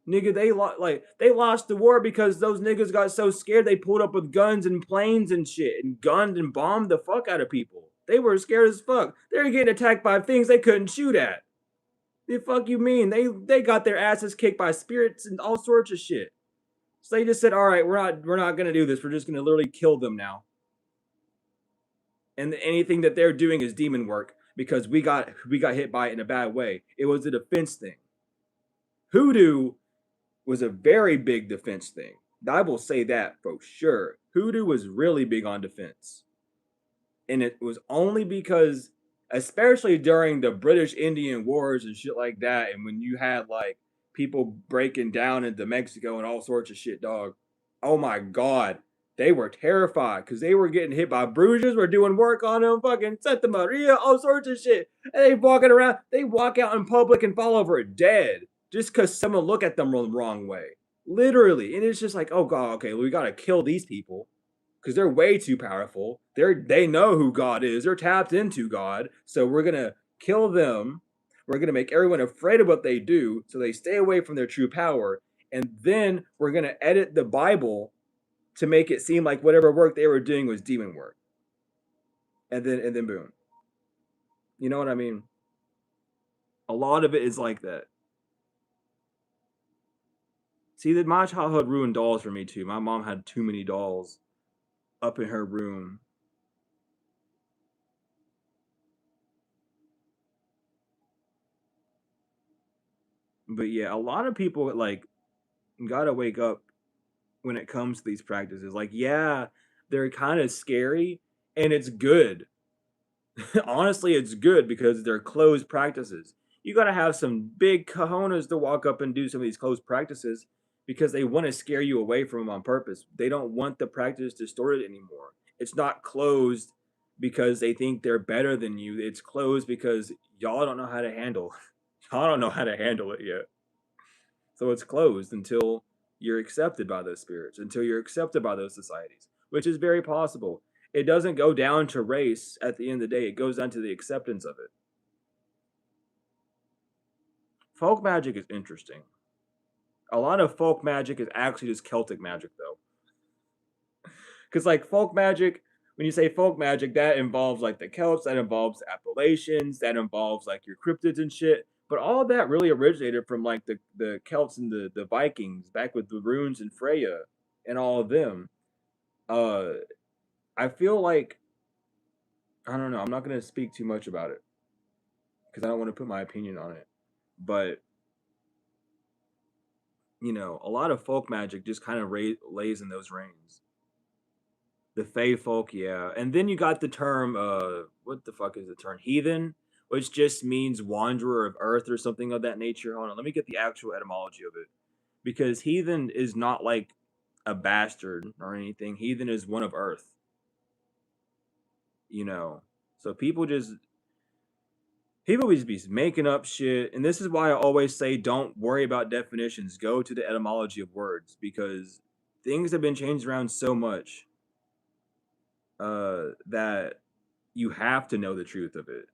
Nigga, they lost the war because those niggas got so scared they pulled up with guns and planes and shit and gunned and bombed the fuck out of people. They were scared as fuck. They were getting attacked by things they couldn't shoot at. The fuck you mean? They got their asses kicked by spirits and all sorts of shit. So they just said, all right, we're not gonna do this. We're just gonna literally kill them now. And anything that they're doing is demon work because we got hit by it in a bad way. It was a defense thing. Hoodoo was a very big defense thing. I will say that for sure. Hoodoo was really big on defense. And it was only because, especially during the British Indian Wars and shit like that, and when you had like people breaking down into Mexico and all sorts of shit, dog. Oh my God. They were terrified because they were getting hit by bruises, were doing work on them, fucking Santa Maria, all sorts of shit. And they walking around, they walk out in public and fall over dead just because someone look at them the wrong way. Literally. And it's just like, oh God, okay, we got to kill these people because they're way too powerful. They know who God is. They're tapped into God. So we're going to kill them. We're going to make everyone afraid of what they do so they stay away from their true power. And then we're going to edit the Bible to make it seem like whatever work they were doing was demon work. And then boom. You know what I mean? A lot of it is like that. See, that my childhood ruined dolls for me too. My mom had too many dolls up in her room. But yeah, a lot of people like gotta wake up when it comes to these practices. Like, yeah, they're kind of scary and it's good. Honestly, it's good because they're closed practices. You got to have some big cojones to walk up and do some of these closed practices because they want to scare you away from them on purpose. They don't want the practice distorted anymore. It's not closed because they think they're better than you. It's closed because y'all don't know how to handle. Y'all don't know how to handle it yet. So it's closed until you're accepted by those spirits, until you're accepted by those societies, which is very possible. It doesn't go down to race at the end of the day. It goes down to the acceptance of it. Folk magic is interesting. A lot of folk magic is actually just Celtic magic, though. Because, like, folk magic, when you say folk magic, that involves, like, the Celts, that involves the Appalachians, that involves, like, your cryptids and shit. But all that really originated from, like, the Celts and the Vikings, back with the runes and Freya and all of them. I feel like, I don't know, I'm not going to speak too much about it because I don't want to put my opinion on it. But, you know, a lot of folk magic just kind of lays in those reigns. The Fey folk, yeah. And then you got the term, what the fuck is the term? Heathen, which just means wanderer of earth or something of that nature. Hold on, let me get the actual etymology of it. Because heathen is not like a bastard or anything. Heathen is one of earth. You know, so people just be making up shit, and this is why I always say don't worry about definitions. Go to the etymology of words because things have been changed around so much that you have to know the truth of it.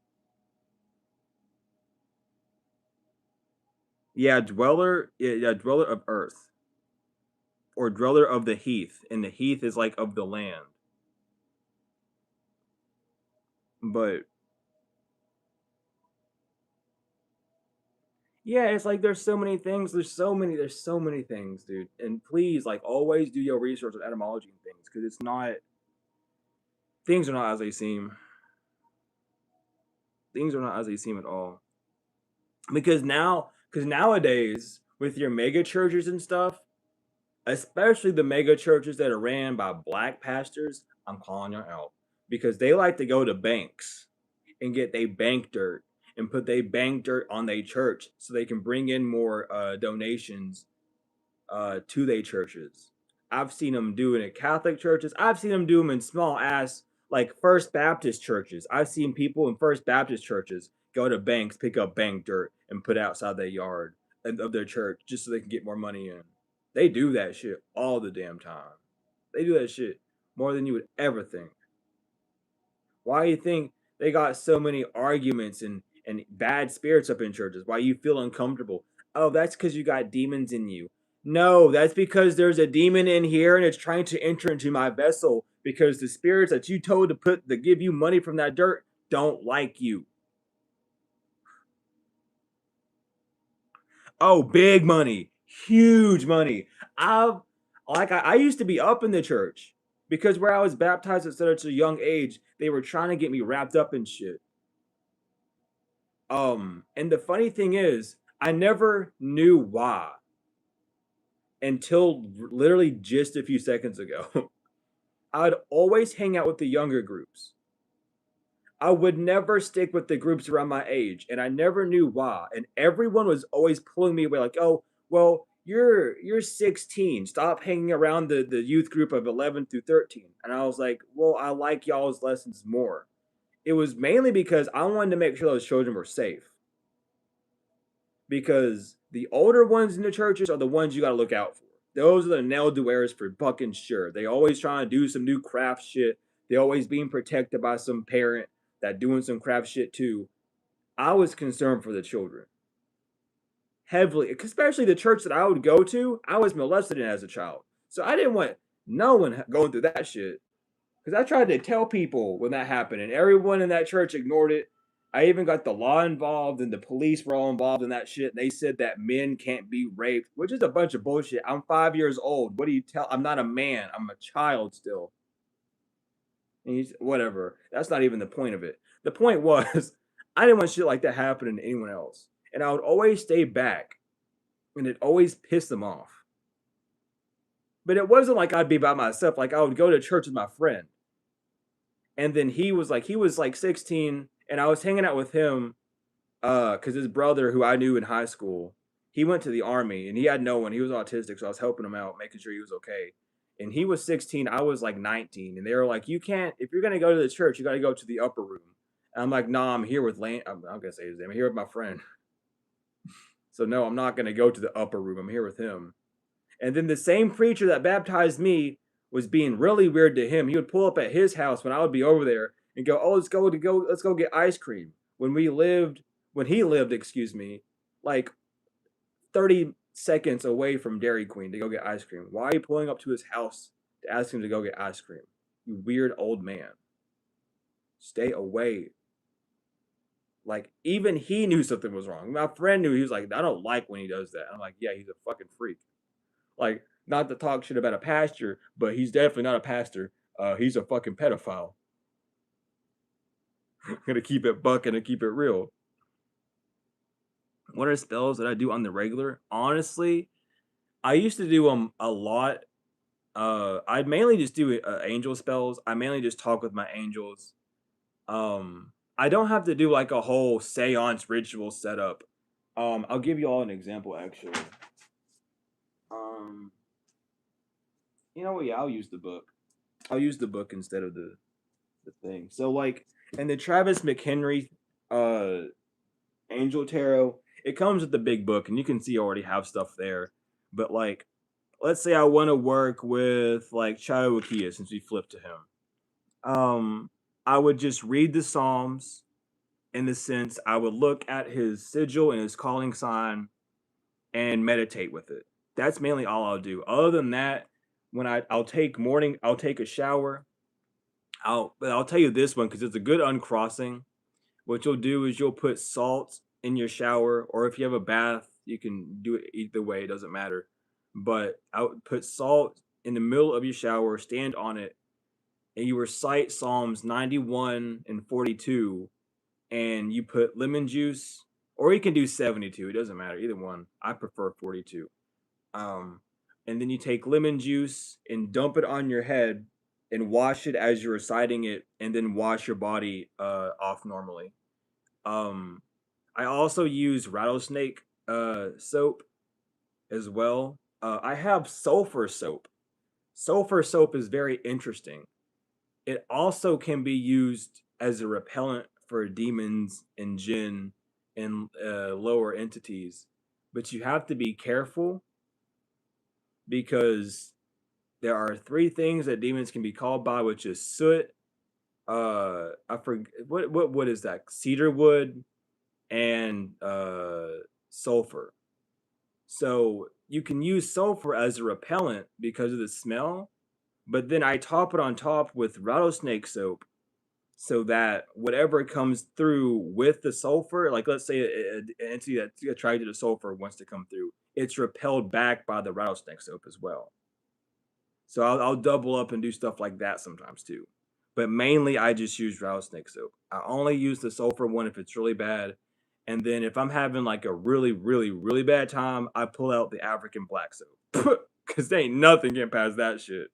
Yeah, dweller. Yeah, dweller of earth, or dweller of the heath, and the heath is like of the land. But yeah, it's like there's so many things. There's so many things, dude. And please, like, always do your research on etymology and things because it's not. Things are not as they seem. Things are not as they seem at all. Because nowadays with your mega churches and stuff, especially the mega churches that are ran by black pastors, I'm calling you out because they like to go to banks and get they bank dirt and put they bank dirt on their church so they can bring in more donations to their churches. I've seen them do it in Catholic churches. I've seen them do them in small ass like First Baptist churches. I've seen people in First Baptist churches go to banks, pick up bank dirt, and put it outside their yard of their church just so they can get more money in. They do that shit all the damn time. They do that shit more than you would ever think. Why do you think they got so many arguments and bad spirits up in churches? Why you feel uncomfortable? Oh, that's because you got demons in you. No, that's because there's a demon in here and it's trying to enter into my vessel because the spirits that you told to put to give you money from that dirt don't like you. Oh, big money, huge money. I've I used to be up in the church because where I was baptized at such a young age, they were trying to get me wrapped up in shit. And the funny thing is, I never knew why until literally just a few seconds ago. I'd always hang out with the younger groups. I would never stick with the groups around my age, and I never knew why. And everyone was always pulling me away, like, "Oh, well, you're 16. Stop hanging around the youth group of 11 through 13." And I was like, "Well, I like y'all's lessons more." It was mainly because I wanted to make sure those children were safe. Because the older ones in the churches are the ones you got to look out for. Those are the nail doers for fucking sure. They always trying to do some new craft shit. They always being protected by some parent that doing some craft shit too. I was concerned for the children heavily, especially the church that I would go to. I was molested in as a child, so I didn't want no one going through that shit. Because I tried to tell people when that happened, and everyone in that church ignored it. I even got the law involved, and the police were all involved in that shit. And they said that men can't be raped, which is a bunch of bullshit. I'm 5 years old. What do you tell? I'm not a man. I'm a child still. And he's whatever. That's not even the point of it. The point was, I didn't want shit like that happening to anyone else, and I would always stay back, and it always pissed them off. But it wasn't like I'd be by myself. Like I would go to church with my friend, and then he was like 16 and I was hanging out with him because his brother who I knew in high school, he went to the army and he had no one. He was autistic, so I was helping him out, making sure he was okay. And he was 16, I was like 19, and they were like, you can't, if you're gonna go to the church, you gotta go to the upper room. And I'm like, nah, I'm here with Lane. I'm gonna say his name. I'm here with my friend. So no, I'm not gonna go to the upper room. I'm here with him. And then the same preacher that baptized me was being really weird to him. He would pull up at his house when I would be over there and go, "Oh, let's go get ice cream." When he lived, excuse me, like 30 seconds away from Dairy Queen to go get ice cream. Why are you pulling up to his house to ask him to go get ice cream? You weird old man. Stay away. Like even he knew something was wrong. My friend knew. He was like, "I don't like when he does that." I'm like, "Yeah, he's a fucking freak." Like, not to talk shit about a pastor, but he's definitely not a pastor. He's a fucking pedophile. Gonna keep it bucking and keep it real. What are spells that I do on the regular? Honestly, I used to do them a lot. I mainly just do angel spells. I mainly just talk with my angels. I don't have to do like a whole seance ritual setup. I'll give you all an example actually. Um, you know what? Yeah, I'll use the book. I'll use the book instead of the thing. So like in the Travis McHenry uh Angel Tarot, it comes with the big book and you can see I already have stuff there. But like let's say I want to work with like Chaowakia since we flipped to him. I would just read the Psalms in the sense I would look at his sigil and his calling sign and meditate with it. That's mainly all I'll do. Other than that, when I'll take a shower. I'll tell you this one because it's a good uncrossing. What you'll do is you'll put salt in your shower, or if you have a bath, you can do it either way. It doesn't matter. But I would put salt in the middle of your shower, stand on it, and you recite Psalms 91 and 42, and you put lemon juice, or you can do 72. It doesn't matter. Either one. I prefer 42. Um, and then you take lemon juice and dump it on your head and wash it as you're reciting it, and then wash your body off normally. I also use rattlesnake soap as well. I have sulfur soap. Sulfur soap is very interesting. It also can be used as a repellent for demons and jinn and lower entities, but you have to be careful because there are three things that demons can be called by, which is soot. I forget what is that? Cedar wood and sulfur. So you can use sulfur as a repellent because of the smell, but then I top it on top with rattlesnake soap so that whatever comes through with the sulfur, like let's say an entity that's attracted to sulfur wants to come through, it's repelled back by the rattlesnake soap as well. So I'll double up and do stuff like that sometimes too. But mainly I just use rattlesnake soap. I only use the sulfur one if it's really bad. And then if I'm having like a really, really, really bad time, I pull out the African black soap. Cause there ain't nothing getting past that shit.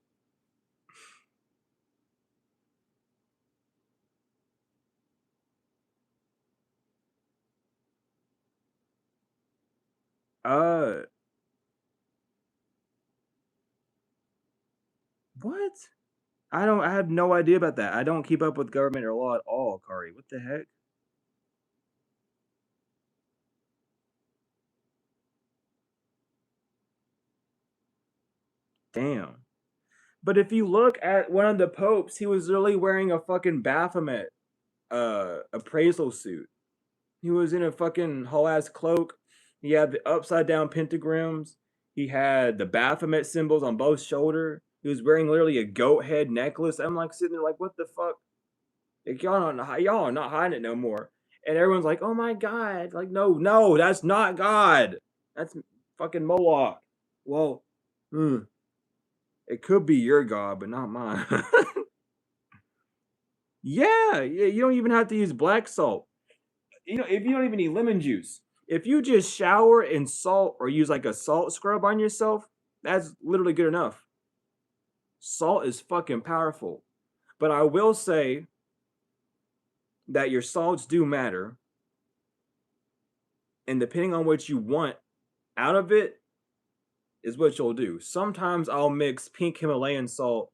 Uh what? I have no idea about that. I don't keep up with government or law at all, Kari. What the heck? Damn. But if you look at one of the popes, he was literally wearing a fucking Baphomet appraisal suit. He was in a fucking whole ass cloak. He had the upside down pentagrams. He had the Baphomet symbols on both shoulders. He was wearing literally a goat head necklace. I'm like sitting there like, what the fuck? Like y'all are not hiding it no more. And everyone's like, oh my god. Like, no, that's not God. That's fucking Moloch. Well, hmm, it could be your God, but not mine. Yeah, you don't even have to use black salt. You know, if you don't even need lemon juice, if you just shower in salt or use like a salt scrub on yourself, that's literally good enough. Salt is fucking powerful. But I will say that your salts do matter, and depending on what you want out of it is what you'll do. Sometimes I'll mix pink Himalayan salt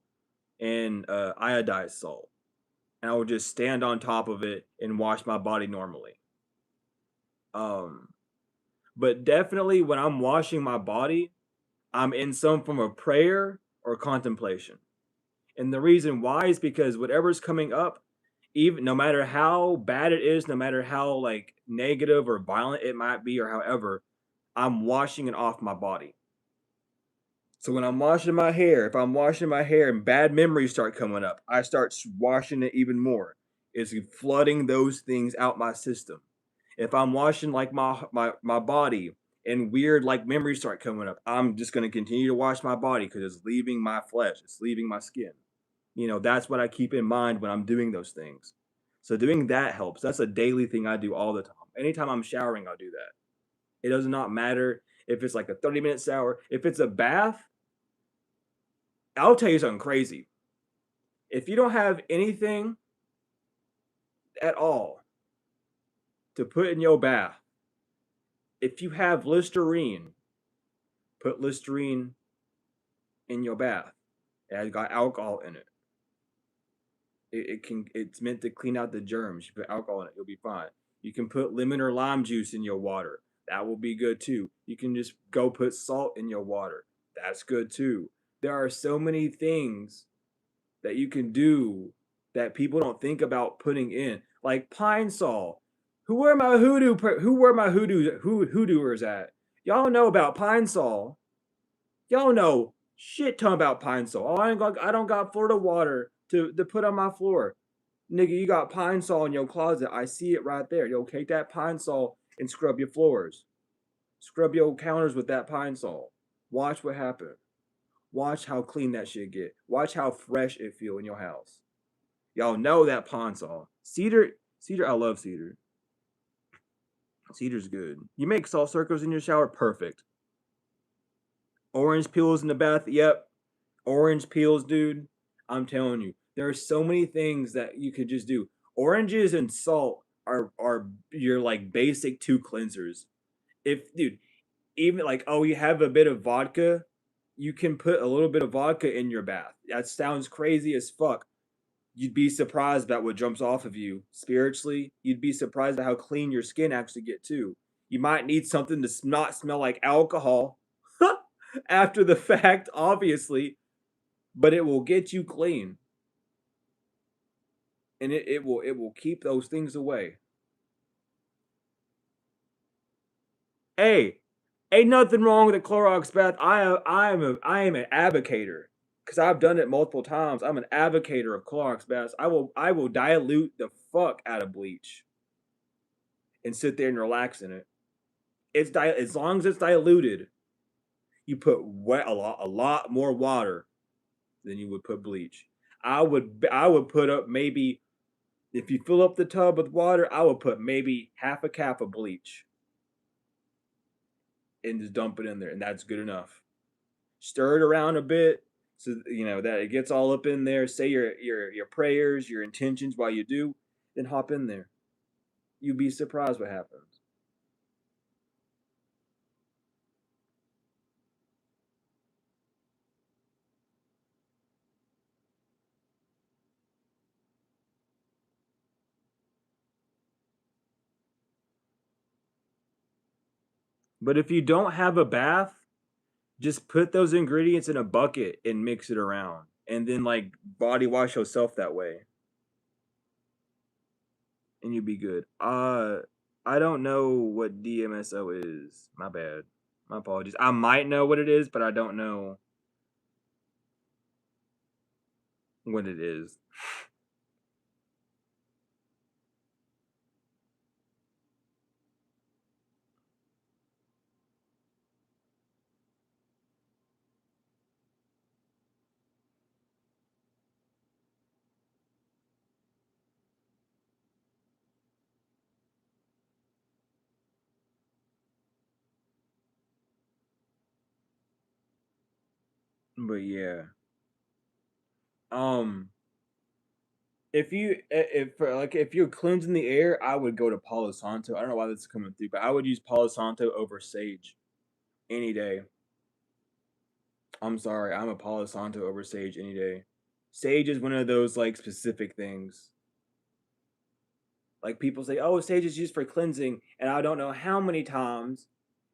and iodized salt, and I will just stand on top of it and wash my body normally. Um, but definitely when I'm washing my body, I'm in some form of prayer or contemplation. And the reason why is because whatever's coming up, even no matter how bad it is, no matter how like negative or violent it might be, or however, I'm washing it off my body. So when I'm washing my hair, if I'm washing my hair and bad memories start coming up, I start washing it even more. It's flooding those things out my system. If I'm washing like my body and weird like memories start coming up, I'm just gonna continue to wash my body because it's leaving my flesh, it's leaving my skin. You know, that's what I keep in mind when I'm doing those things. So doing that helps. That's a daily thing I do all the time. Anytime I'm showering, I'll do that. It does not matter if it's like a 30-minute shower. If it's a bath, I'll tell you something crazy. If you don't have anything at all to put in your bath, if you have Listerine, put Listerine in your bath. It has got alcohol in it. It's meant to clean out the germs. You put alcohol in it, you'll be fine. You can put lemon or lime juice in your water. That will be good too. You can just go put salt in your water. That's good too. There are so many things that you can do that people don't think about putting in, like pine sol. Who were my hoodooers at? Y'all know about pine sol. Y'all know shit ton about pine sol. Oh, I don't got Florida water to put on my floor. Nigga, you got pine sol in your closet. I see it right there. Yo, take that pine sol and scrub your floors. Scrub your counters with that pine sol. Watch what happens. Watch how clean that shit get. Watch how fresh it feel in your house. Y'all know that pine sol. Cedar, I love cedar. Cedar's good. You make salt circles in your shower, perfect. Orange peels in the bath, yep. Orange peels, dude. I'm telling you, there are so many things that you could just do. Oranges and salt are your like basic two cleansers. If dude, even like, oh, you have a bit of vodka, you can put a little bit of vodka in your bath. That sounds crazy as fuck. You'd be surprised about what jumps off of you spiritually. You'd be surprised at how clean your skin actually get too. You might need something to not smell like alcohol after the fact, obviously, but it will get you clean, and it will keep those things away. Hey, ain't nothing wrong with a Clorox bath. I am an advocator because I've done it multiple times. I'm an advocator of Clorox baths. I will dilute the fuck out of bleach and sit there and relax in it. As long as it's diluted, you put a lot more water than you would put bleach. I would put up maybe, if you fill up the tub with water, I would put maybe half a cap of bleach and just dump it in there, and that's good enough. Stir it around a bit so that it gets all up in there. Say your prayers, your intentions while you do, then hop in there. You'd be surprised what happens. But if you don't have a bath, just put those ingredients in a bucket and mix it around, and then like body wash yourself that way, and you'd be good. I don't know what DMSO is. My bad. My apologies. I might know what it is, but I don't know what it is. But yeah. Um if you're cleansing the air, I would go to Palo Santo. I don't know why this is coming through, but I would use Palo Santo over sage any day. I'm sorry, I'm a Palo Santo over sage any day. Sage is one of those like specific things. Like people say, "Oh, sage is used for cleansing," and I don't know how many times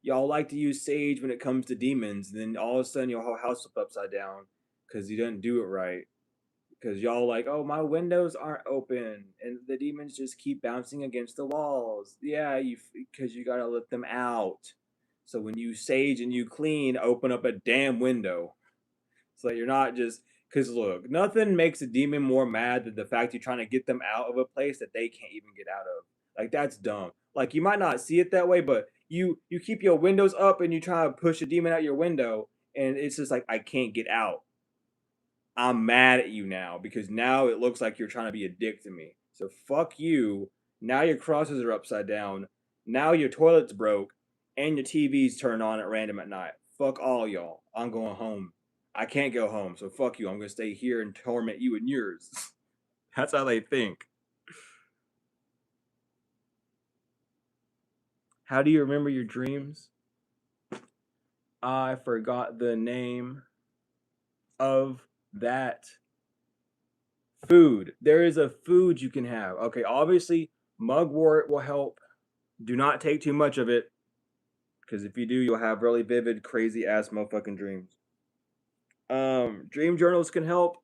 y'all like to use sage when it comes to demons, and then all of a sudden your whole house flip upside down because you didn't do it right. Because y'all like, oh, my windows aren't open, and the demons just keep bouncing against the walls. Yeah, because you gotta let them out. So when you sage and you clean, open up a damn window. So you're not just, because look, nothing makes a demon more mad than the fact you're trying to get them out of a place that they can't even get out of. Like that's dumb. Like you might not see it that way, but you keep your windows up and you try to push a demon out your window, and it's just like I can't get out. I'm mad at you now because now it looks like you're trying to be a dick to me. So fuck you. Now your crosses are upside down. Now your toilet's broke, and your TV's turned on at random at night. Fuck all y'all. I'm going home. I can't go home, so fuck you. I'm gonna stay here and torment you and yours. That's how they think. How do you remember your dreams? I forgot the name of that food. There is a food you can have. Okay, obviously, mugwort will help. Do not take too much of it, because if you do, you'll have really vivid, crazy ass motherfucking dreams. Dream journals can help.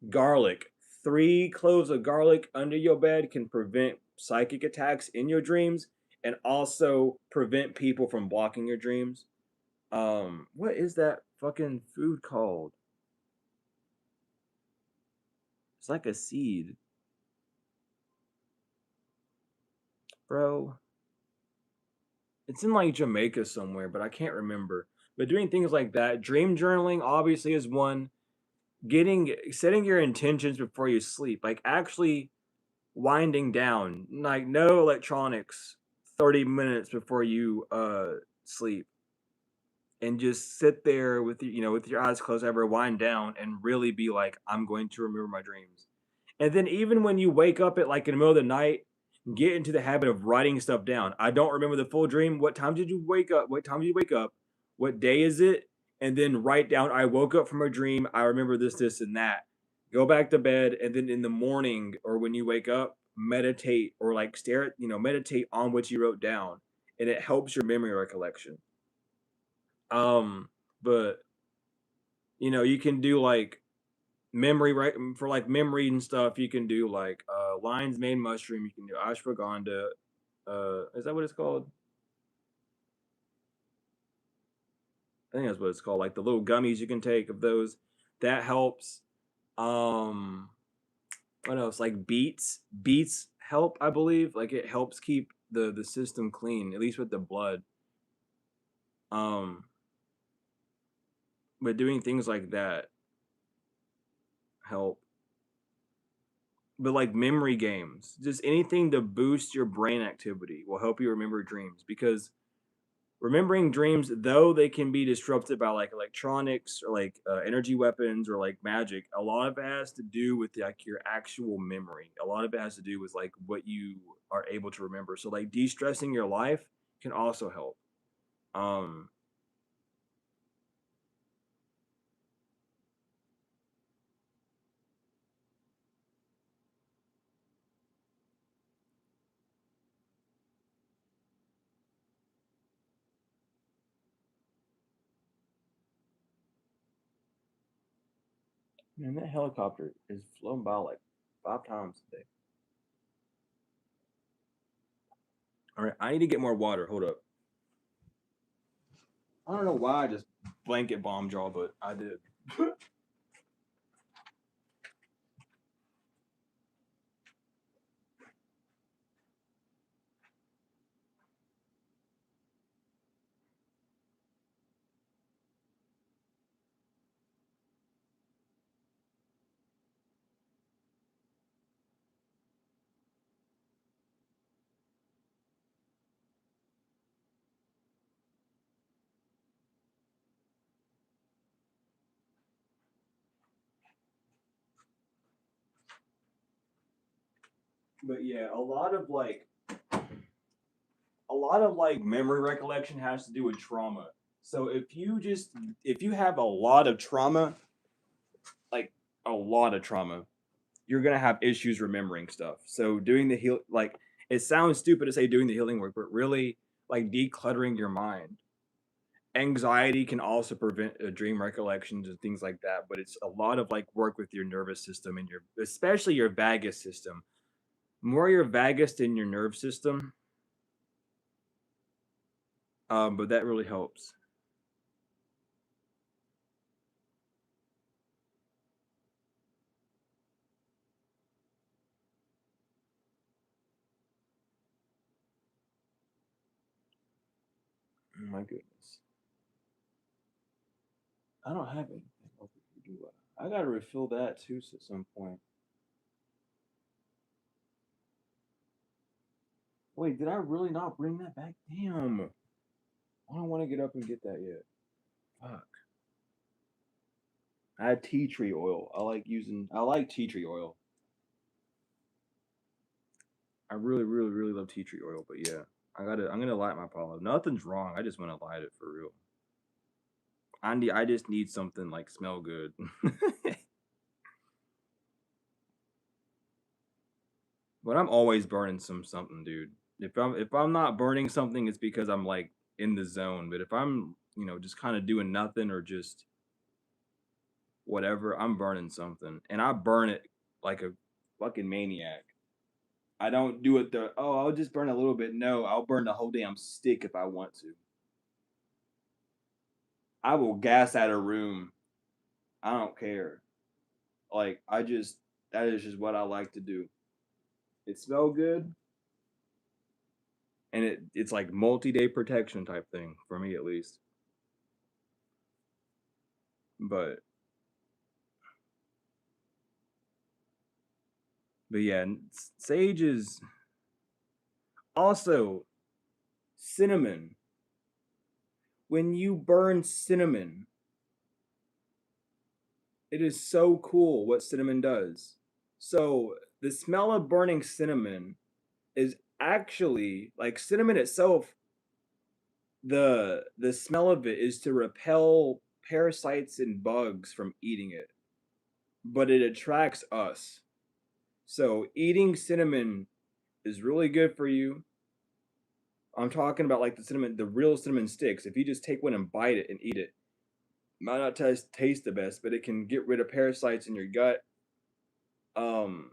Garlic. 3 cloves of garlic under your bed can prevent psychic attacks in your dreams and also prevent people from blocking your dreams. What is that fucking food called? It's like a seed, bro. It's in like Jamaica somewhere, but I can't remember. But doing things like that, dream journaling obviously is one. Getting setting your intentions before you sleep, like actually winding down, like no electronics 30 minutes before you sleep, and just sit there with with your eyes closed, ever wind down and really be like, I'm going to remember my dreams. And then even when you wake up at like in the middle of the night, get into the habit of writing stuff down. I don't remember the full dream. What time did you wake up? What time did you wake up? What day is it? And then write down, I woke up from a dream. I remember this, this, and that. Go back to bed. And then in the morning or when you wake up, meditate or like stare at, meditate on what you wrote down. And it helps your memory recollection. But, you can do like memory, right? For like memory and stuff, you can do like lion's mane mushroom. You can do ashwagandha. Is that what it's called? I think that's what it's called. Like the little gummies you can take of those. That helps. Um, what else? Like beets. Beets help, I believe. Like it helps keep the system clean, at least with the blood. Um, but doing things like that help. But like memory games, just anything to boost your brain activity will help you remember dreams because remembering dreams, though they can be disrupted by like electronics or like energy weapons or like magic, a lot of it has to do with like your actual memory. A lot of it has to do with like what you are able to remember. So like de-stressing your life can also help. Um, Man, that helicopter is flown by like 5 times today. All right, I need to get more water. Hold up. I don't know why I just blanket bombed y'all, but I did. But yeah, a lot of memory recollection has to do with trauma. So if you have a lot of trauma, like a lot of trauma, you're gonna have issues remembering stuff. So doing the heal like it sounds stupid to say doing the healing work, but really like decluttering your mind. Anxiety can also prevent dream recollections and things like that, but it's a lot of like work with your nervous system and your especially your vagus system. More your vagus than your nerve system, but that really helps. Oh my goodness. I don't have anything over here, do I? I gotta refill that too at some point. Wait, did I really not bring that back? Damn. I don't want to get up and get that yet. Fuck. I had tea tree oil. I like tea tree oil. I really, really, really love tea tree oil, but yeah. I'm gonna light my Apollo. Nothing's wrong. I just wanna light it for real. I just need something like smell good. But I'm always burning something, dude. If I'm not burning something, it's because I'm like in the zone. But if I'm, just kind of doing nothing or just whatever, I'm burning something. And I burn it like a fucking maniac. I don't do it I'll just burn a little bit. No, I'll burn the whole damn stick if I want to. I will gas out a room. I don't care. Like that is just what I like to do. It smells good and it's like multi-day protection type thing for me at least. But yeah, sage is also cinnamon. When you burn cinnamon, it is so cool what cinnamon does. So, the smell of burning cinnamon is actually like cinnamon itself. The smell of it is to repel parasites and bugs from eating it, but it attracts us. So eating cinnamon is really good for you. I'm talking about like the cinnamon, the real cinnamon sticks. If you just take one and bite it and eat it, might not taste the best, but it can get rid of parasites in your gut. Um,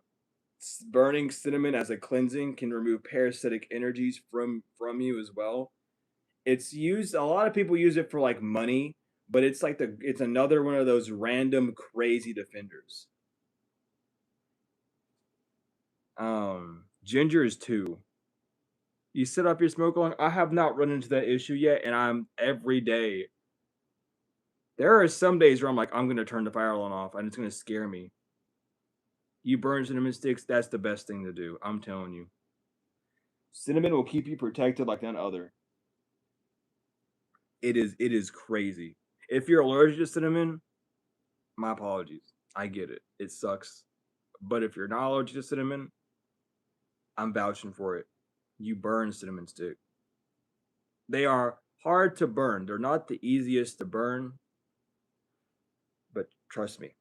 Burning cinnamon as a cleansing can remove parasitic energies from you as well. It's used. A lot of people use it for like money, but it's like it's another one of those random crazy defenders. Ginger is too. You set up your smoke alarm. I have not run into that issue yet, and I'm every day. There are some days where I'm like, I'm gonna turn the fire alarm off, and it's gonna scare me. You burn cinnamon sticks. That's the best thing to do. I'm telling you. Cinnamon will keep you protected like none other. It is crazy. If you're allergic to cinnamon, my apologies. I get it. It sucks. But if you're not allergic to cinnamon, I'm vouching for it. You burn cinnamon stick. They are hard to burn. They're not the easiest to burn, but trust me.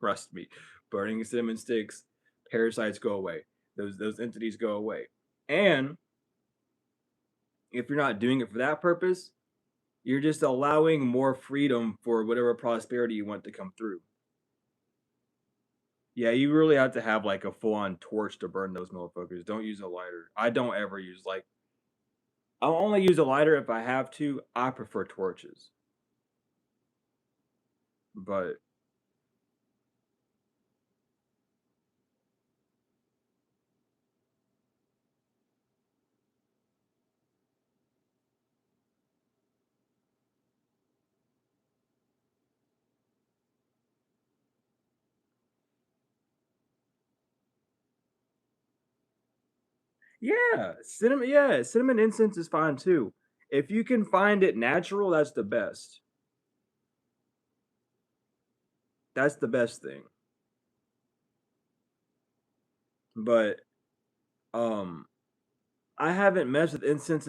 Trust me. Burning cinnamon sticks, parasites go away. Those entities go away. And if you're not doing it for that purpose, you're just allowing more freedom for whatever prosperity you want to come through. Yeah, you really have to have like a full on torch to burn those motherfuckers. Don't use a lighter. I don't ever use like I'll only use a lighter if I have to. I prefer torches. But yeah, cinnamon incense is fine too. If you can find it natural, that's the best. That's the best thing. But um I haven't messed with incense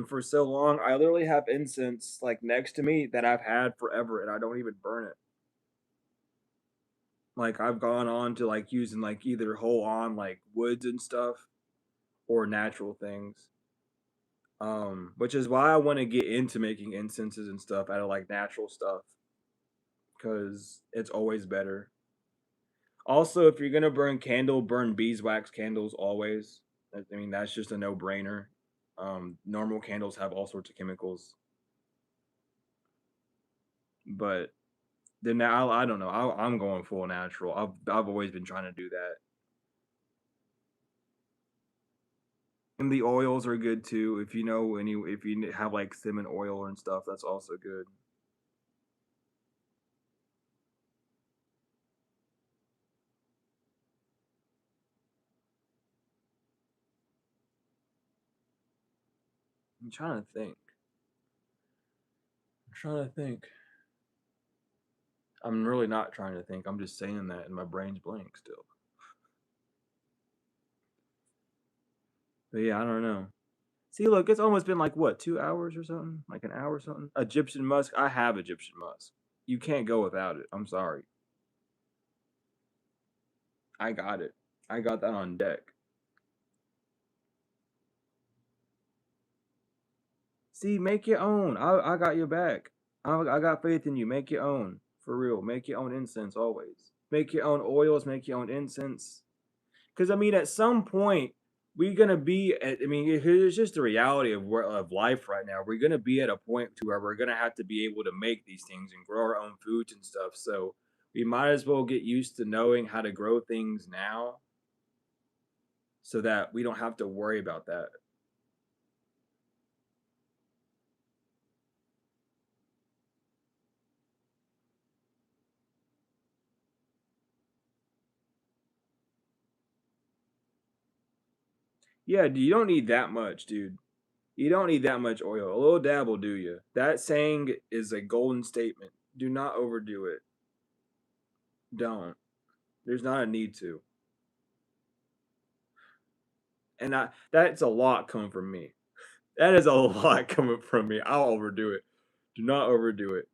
for so long. I literally have incense like next to me that I've had forever and I don't even burn it. Like I've gone on to like using like either whole on like woods and stuff or natural things. Which is why I want to get into making incenses and stuff out of like natural stuff because it's always better. Also, if you're gonna burn candle, burn beeswax candles always. I mean, that's just a no-brainer. Normal candles have all sorts of chemicals, but then now I don't know. I'm going full natural. I've always been trying to do that. And the oils are good too. If you know any, if you have like cinnamon oil and stuff, that's also good. I'm trying to think. I'm trying to think. I'm really not trying to think. I'm just saying that, and my brain's blank still. But yeah, I don't know. See, look, it's almost been like what, 2 hours or something, like an hour or something. Egyptian musk. I have Egyptian musk. You can't go without it. I'm sorry. I got it. I got that on deck. See, make your own. I got your back. I got faith in you. Make your own. For real. Make your own incense always. Make your own oils. Make your own incense. Because I mean, at some point, we're gonna be at. I mean, it's just the reality of life right now. We're gonna be at a point to where we're gonna have to be able to make these things and grow our own foods and stuff. So we might as well get used to knowing how to grow things now, so that we don't have to worry about that. Yeah, you don't need that much, dude. You don't need that much oil. A little dab will do you. That saying is a golden statement. Do not overdo it. Don't. There's not a need to. And that's a lot coming from me. That is a lot coming from me. I'll overdo it. Do not overdo it.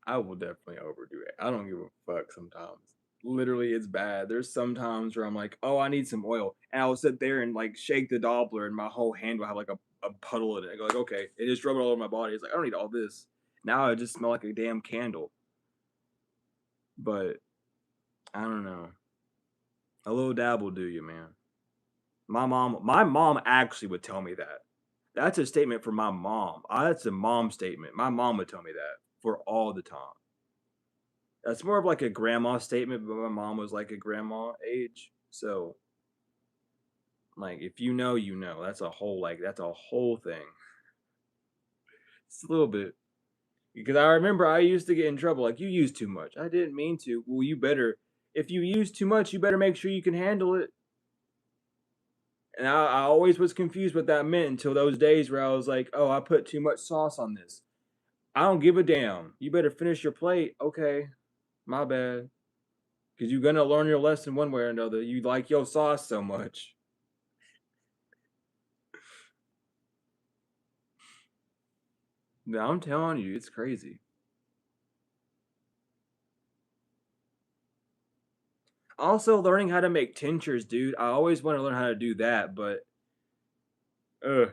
I will definitely overdo it. I don't give a fuck sometimes. Literally, it's bad. There's some times where I'm like, oh, I need some oil. And I'll sit there and like shake the Doppler and my whole hand will have like a puddle in it. I go like, okay. It just rub it all over my body. It's like, I don't need all this. Now I just smell like a damn candle. But I don't know. A little dab will do you, man. My mom actually would tell me that. That's a statement for my mom. That's a mom statement. My mom would tell me that for all the time. That's more of like a grandma statement, but my mom was like a grandma age. So, like, if you know, you know. That's a whole thing. It's a little bit. Because I remember I used to get in trouble. Like, you use too much. I didn't mean to. Well, you better. If you use too much, you better make sure you can handle it. And I always was confused what that meant until those days where I was like, oh, I put too much sauce on this. I don't give a damn. You better finish your plate. Okay, my bad. Because you're going to learn your lesson one way or another. You like your sauce so much. No, I'm telling you, it's crazy. Also, learning how to make tinctures, dude. I always want to learn how to do that, but ugh.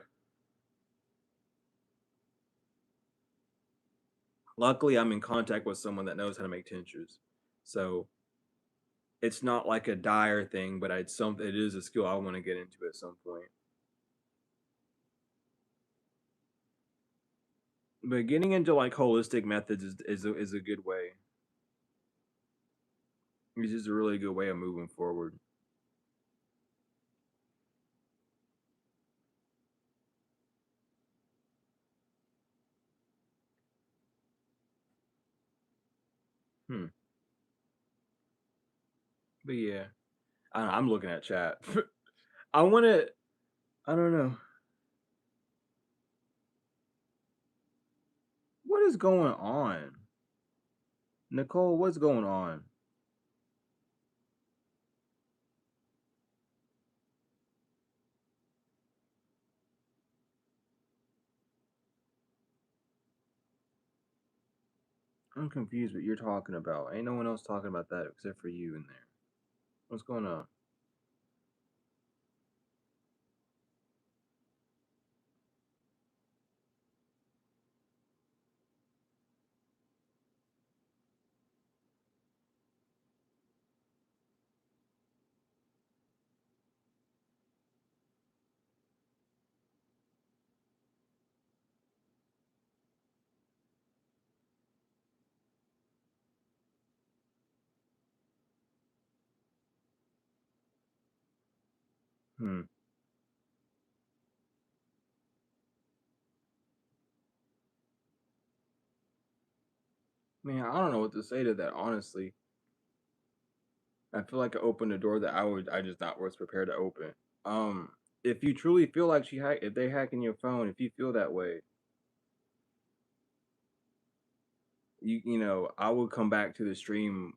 Luckily, I'm in contact with someone that knows how to make tinctures, so it's not like a dire thing. But it is a skill I want to get into at some point. But getting into like holistic methods is a good way. It's just a really good way of moving forward. Hmm. But yeah, I'm looking at chat. I want to. I don't know what is going on, Nicole. What's going on? I'm confused what you're talking about. Ain't no one else talking about that except for you in there. What's going on? Hmm. Man, I don't know what to say to that, honestly. I feel like I opened a door that I just not was prepared to open. Um, if you truly feel like if they hacking your phone, if you feel that way, I will come back to the stream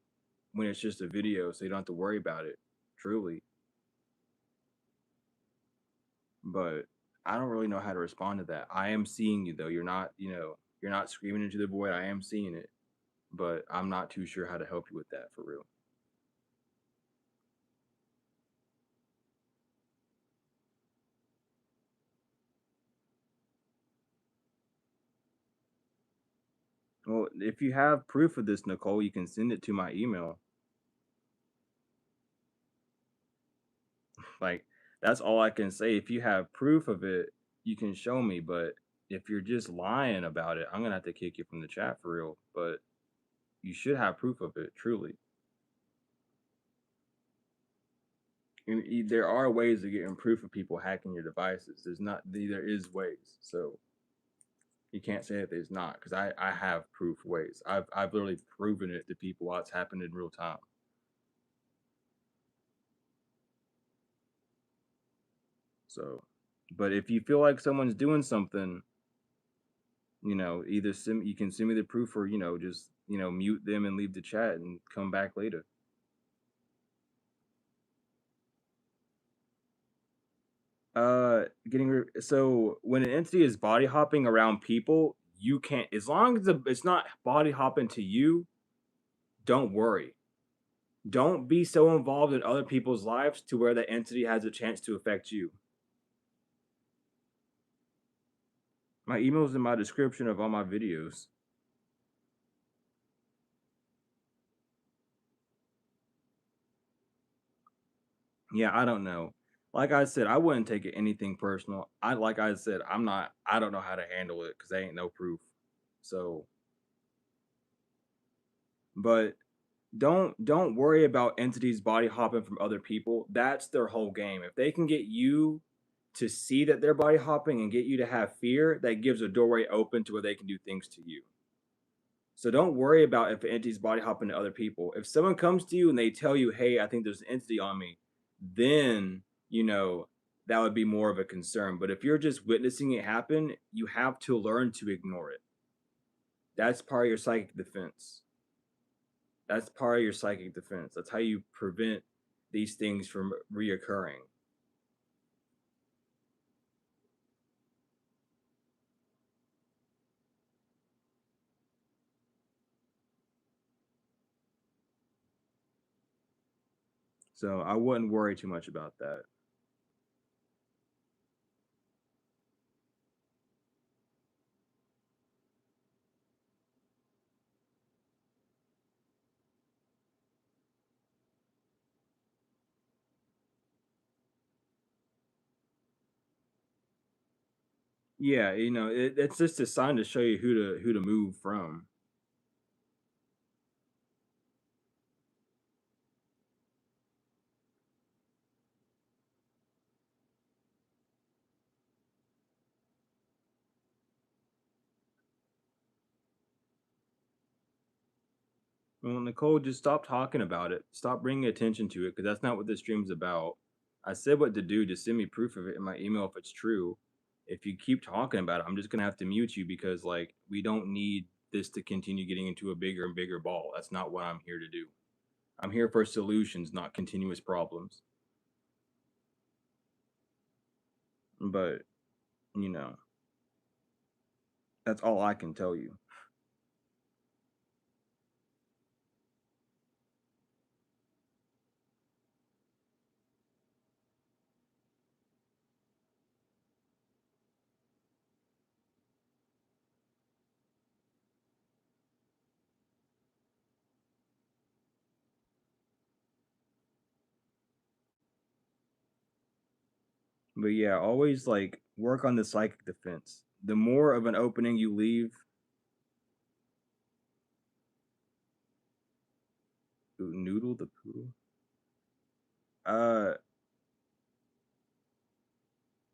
when it's just a video, so you don't have to worry about it. Truly, but I don't really know how to respond to that. I am seeing you though. You're not screaming into the void. I am seeing it, but I'm not too sure how to help you with that for real. Well, if you have proof of this, Nicole, you can send it to my email. Like, that's all I can say. If you have proof of it, you can show me. But if you're just lying about it, I'm gonna have to kick you from the chat for real. But you should have proof of it, truly. And there are ways of getting proof of people hacking your devices. There is ways. So you can't say that there's not, because I have proof ways. I've literally proven it to people while it's happened in real time. So But if you feel like someone's doing something, either you can send me the proof, or just mute them and leave the chat and come back later. So when an entity is body hopping around people, you can't, as long as it's not body hopping to you, don't worry. Don't be so involved in other people's lives to where the entity has a chance to affect you. My email's in my description of all my videos. Yeah, I don't know. Like I said, I wouldn't take it anything personal. Like I said, I don't know how to handle it because there ain't no proof. So, but don't worry about entities body hopping from other people. That's their whole game. If they can get you to see that they're body hopping and get you to have fear, that gives a doorway open to where they can do things to you. So don't worry about if entities body hopping to other people. If someone comes to you and they tell you, "Hey, I think there's an entity on me," then that would be more of a concern. But if you're just witnessing it happen, you have to learn to ignore it. That's part of your psychic defense. That's part of your psychic defense. That's how you prevent these things from reoccurring. So I wouldn't worry too much about that. Yeah, it's just a sign to show you who to move from. Well, Nicole, just stop talking about it. Stop bringing attention to it, because that's not what this stream's about. I said what to do. Just send me proof of it in my email if it's true. If you keep talking about it, I'm just gonna have to mute you, because like we don't need this to continue getting into a bigger and bigger ball. That's not what I'm here to do. I'm here for solutions, not continuous problems. But you know, that's all I can tell you. But yeah, always like work on the psychic defense. The more of an opening you leave, noodle the poodle. Uh,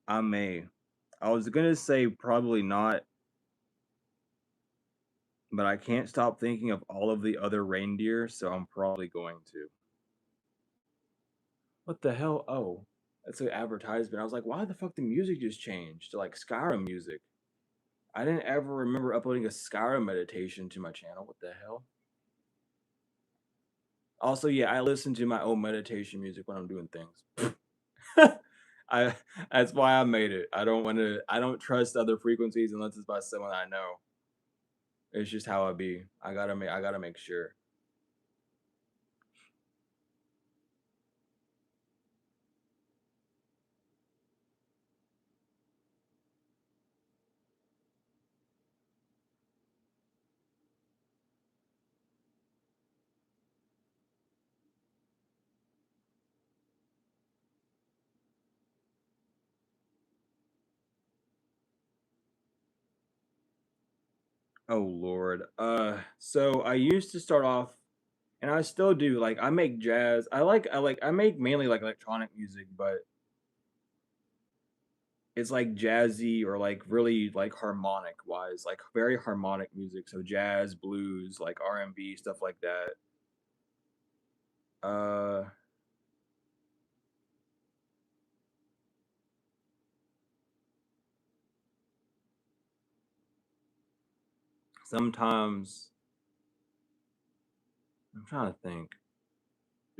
I may. I was gonna say probably not, but I can't stop thinking of all of the other reindeer, so I'm probably going to. What the hell? Oh, that's an advertisement. I was like, why the fuck the music just changed to like Skyrim music? I didn't ever remember uploading a Skyrim meditation to my channel. What the hell? Also, yeah, I listen to my own meditation music when I'm doing things. I That's why I made it. I don't trust other frequencies unless it's by someone I know. It's just how I be. I gotta make sure. Oh Lord. So I used to start off, and I still do. Like I make jazz. I make mainly like electronic music, but it's like jazzy or like really like harmonic wise, like very harmonic music. So jazz, blues, like R&B, stuff like that. Uh Sometimes I'm trying to think.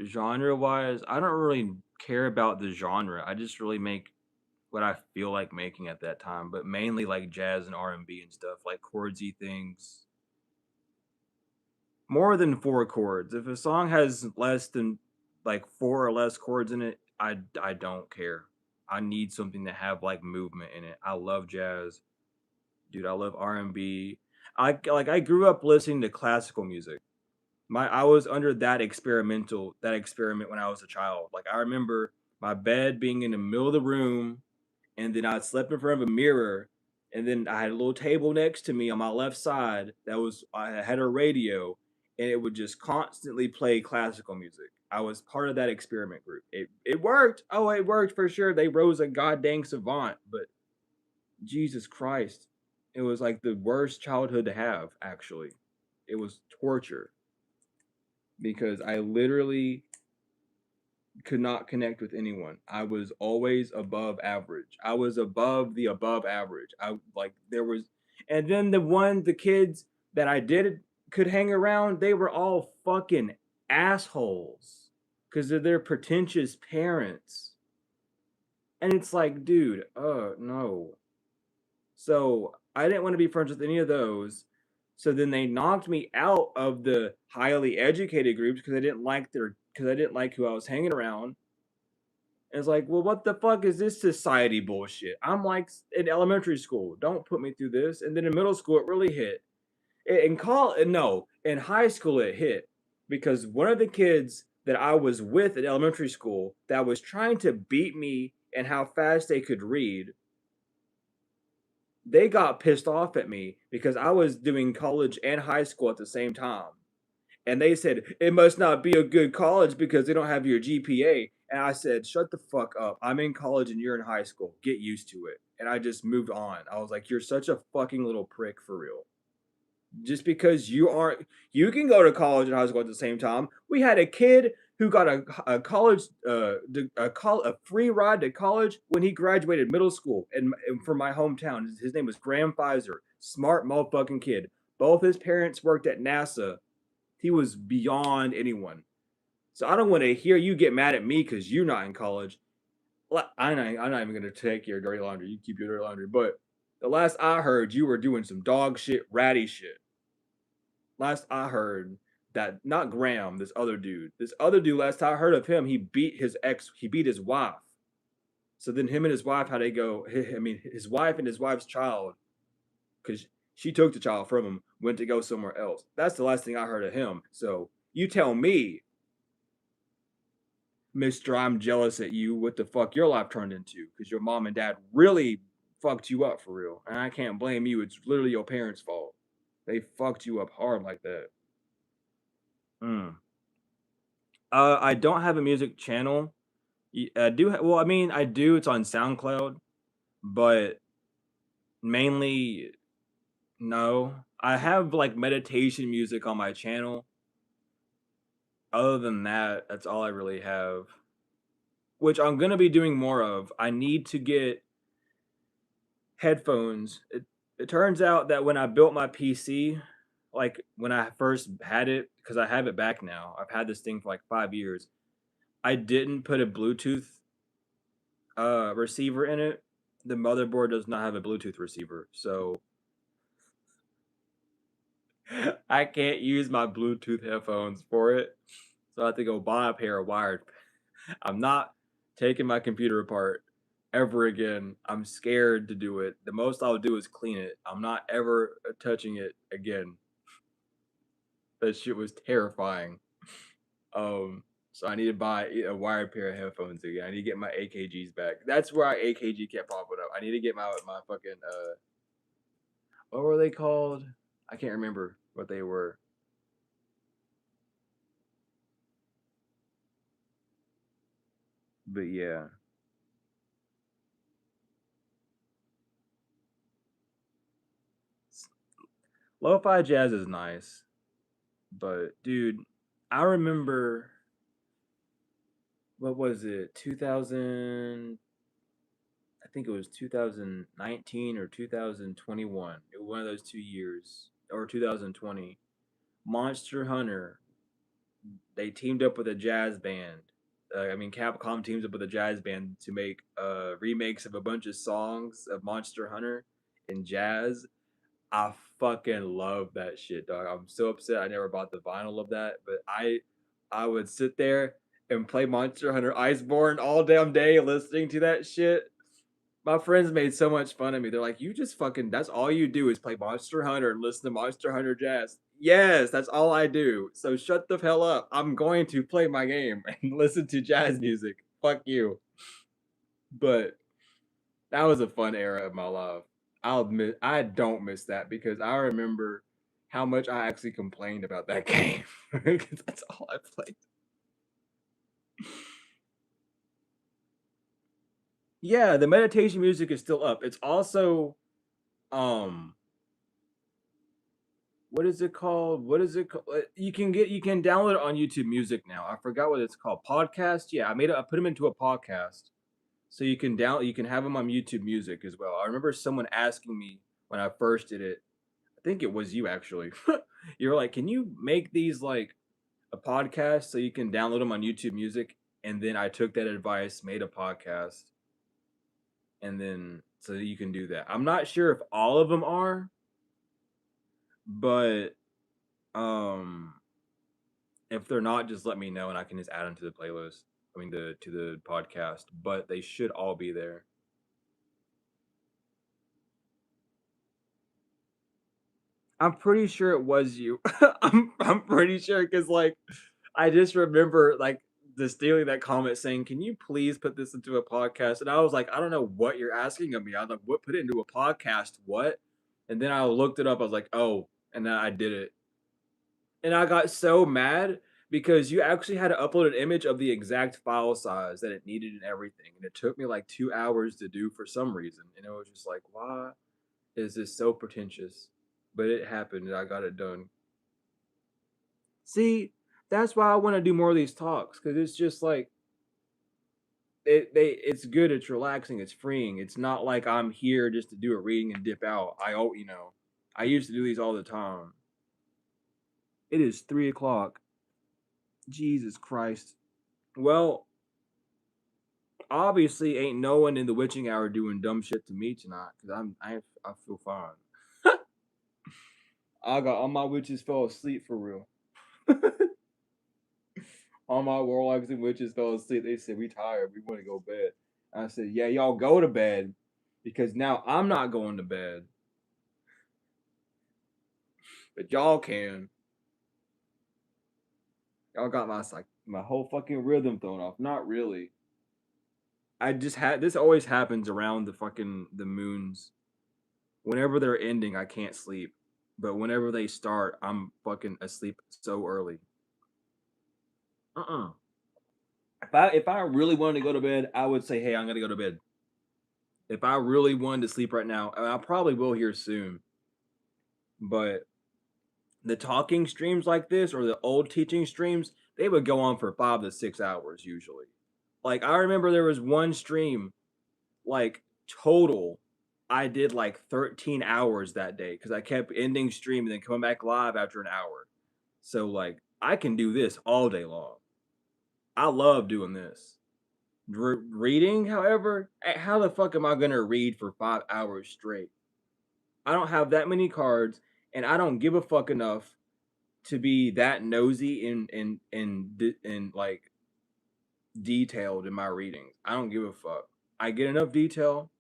Genre wise, I don't really care about the genre. I just really make what I feel like making at that time, but mainly like jazz and R&B and stuff, like chordsy things. More than four chords. If a song has less than like four or less chords in it, I don't care. I need something to have like movement in it. I love jazz, dude. I love R&B. I grew up listening to classical music. I was under that experiment when I was a child. Like I remember my bed being in the middle of the room, and then I slept in front of a mirror, and then I had a little table next to me on my left side that was I had a radio, and it would just constantly play classical music. I was part of that experiment group. It worked. Oh, it worked for sure. They rose a goddamn savant, but Jesus Christ, it was like the worst childhood to have. Actually, it was torture because I literally could not connect with anyone. I was always above average. I was above the above average. I like there was and then the kids that I did could hang around, they were all fucking assholes cuz of their pretentious parents. And it's like, dude, no. So, I didn't want to be friends with any of those. So then they knocked me out of the highly educated groups because I didn't like who I was hanging around. And it's like, well, what the fuck is this society bullshit? I'm like in elementary school. Don't put me through this. And then in middle school, it really hit. In high school, it hit because one of the kids that I was with in elementary school that was trying to beat me and how fast they could read, they got pissed off at me because I was doing college and high school at the same time. And they said it must not be a good college because they don't have your GPA. And I said, shut the fuck up. I'm in college and you're in high school. Get used to it. And I just moved on. I was like, you're such a fucking little prick for real. Just because you can go to college and high school at the same time. We had a kid who got a college, a free ride to college when he graduated middle school and from my hometown. His name was Graham Pfizer. Smart motherfucking kid. Both his parents worked at NASA. He was beyond anyone. So I don't want to hear you get mad at me because you're not in college. I'm not even going to take your dirty laundry. You keep your dirty laundry. But the last I heard, you were doing some dog shit, ratty shit. Last I heard, that not Graham, this other dude. This other dude, last I heard of him, he beat his wife. So then him and his wife, how they go, I mean, his wife and his wife's child, because she took the child from him, went to go somewhere else. That's the last thing I heard of him. So you tell me, Mister, I'm jealous at you. What the fuck your life turned into? Because your mom and dad really fucked you up for real, and I can't blame you. It's literally your parents' fault. They fucked you up hard like that. Mm. I don't have a music channel. I do. Well, I mean, I do. It's on SoundCloud, but mainly no. I have like meditation music on my channel. Other than that, that's all I really have. Which I'm gonna be doing more of. I need to get headphones. It turns out that when I built my PC, like when I first had it, because I have it back now, I've had this thing for like 5 years. I didn't put a Bluetooth receiver in it. The motherboard does not have a Bluetooth receiver, so I can't use my Bluetooth headphones for it. So I have to go buy a pair of wired. I'm not taking my computer apart ever again. I'm scared to do it. The most I'll do is clean it. I'm not ever touching it again. That shit was terrifying. So I need to buy a wired pair of headphones again. I need to get my AKGs back. That's where AKG kept popping up. I need to get my fucking what were they called? I can't remember what they were. But yeah, lo-fi jazz is nice. But dude, I remember what was it? 2000 I think it was 2019 or 2021. It was one of those 2 years. or 2020, Monster Hunter, they teamed up with a jazz band. I mean, Capcom teams up with a jazz band to make remakes of a bunch of songs of Monster Hunter in jazz. I fucking love that shit, dog. I'm so upset I never bought the vinyl of that, but I would sit there and play Monster Hunter Iceborne all damn day listening to that shit. My friends made so much fun of me. They're like, "You just fucking that's all you do is play Monster Hunter and listen to Monster Hunter jazz." Yes, that's all I do. So shut the hell up. I'm going to play my game and listen to jazz music. Fuck you. But that was a fun era of my life. I'll admit I don't miss that because I remember how much I actually complained about that game because that's all I played. Yeah, the meditation music is still up. It's also um what is it called? What is it called? You can download it on YouTube Music now. I forgot what it's called. Podcast? Yeah, I put them into a podcast. So you can have them on YouTube Music as well. I remember someone asking me when I first did it. I think it was you actually. You were like, "Can you make these like a podcast so you can download them on YouTube Music?" And then I took that advice, made a podcast, and then so that you can do that. I'm not sure if all of them are, but um if they're not, just let me know and I can just add them to the playlist. I mean, to the podcast. But they should all be there. I'm pretty sure it was you. I'm pretty sure because like I just remember like the stealing that comment saying, "Can you please put this into a podcast?" And I was like, "I don't know what you're asking of me." I was like, "What? Put it into a podcast? What?" And then I looked it up. I was like, "Oh," and then I did it. And I got so mad because you actually had to upload an image of the exact file size that it needed and everything. And it took me like 2 hours to do for some reason. And it was just like, why is this so pretentious? But it happened and I got it done. See, that's why I want to do more of these talks because it's just like it's good, it's relaxing, it's freeing. It's not like I'm here just to do a reading and dip out. I used to do these all the time. It is 3 o'clock. Jesus Christ. Well, obviously ain't no one in the witching hour doing dumb shit to me tonight because I feel fine. I got all my witches fell asleep for real. All my warlocks and witches fell asleep. They said we tired, we want to go to bed. I said, yeah, y'all go to bed because now I'm not going to bed, but y'all can. Y'all got my whole fucking rhythm thrown off. Not really. I just had this always happens around the moons. Whenever they're ending, I can't sleep. But whenever they start, I'm fucking asleep so early. Uh-uh. If I really wanted to go to bed, I would say, hey, I'm gonna go to bed. If I really wanted to sleep right now, and I probably will here soon. But the talking streams like this or the old teaching streams, they would go on for 5 to 6 hours usually. Like I remember there was one stream, like total, I did like 13 hours that day because I kept ending stream and then coming back live after an hour. So like I can do this all day long. I love doing this. Reading, however, how the fuck am I gonna read for 5 hours straight? I don't have that many cards, and I don't give a fuck enough to be that nosy and like detailed in my readings. I don't give a fuck. I get enough detail.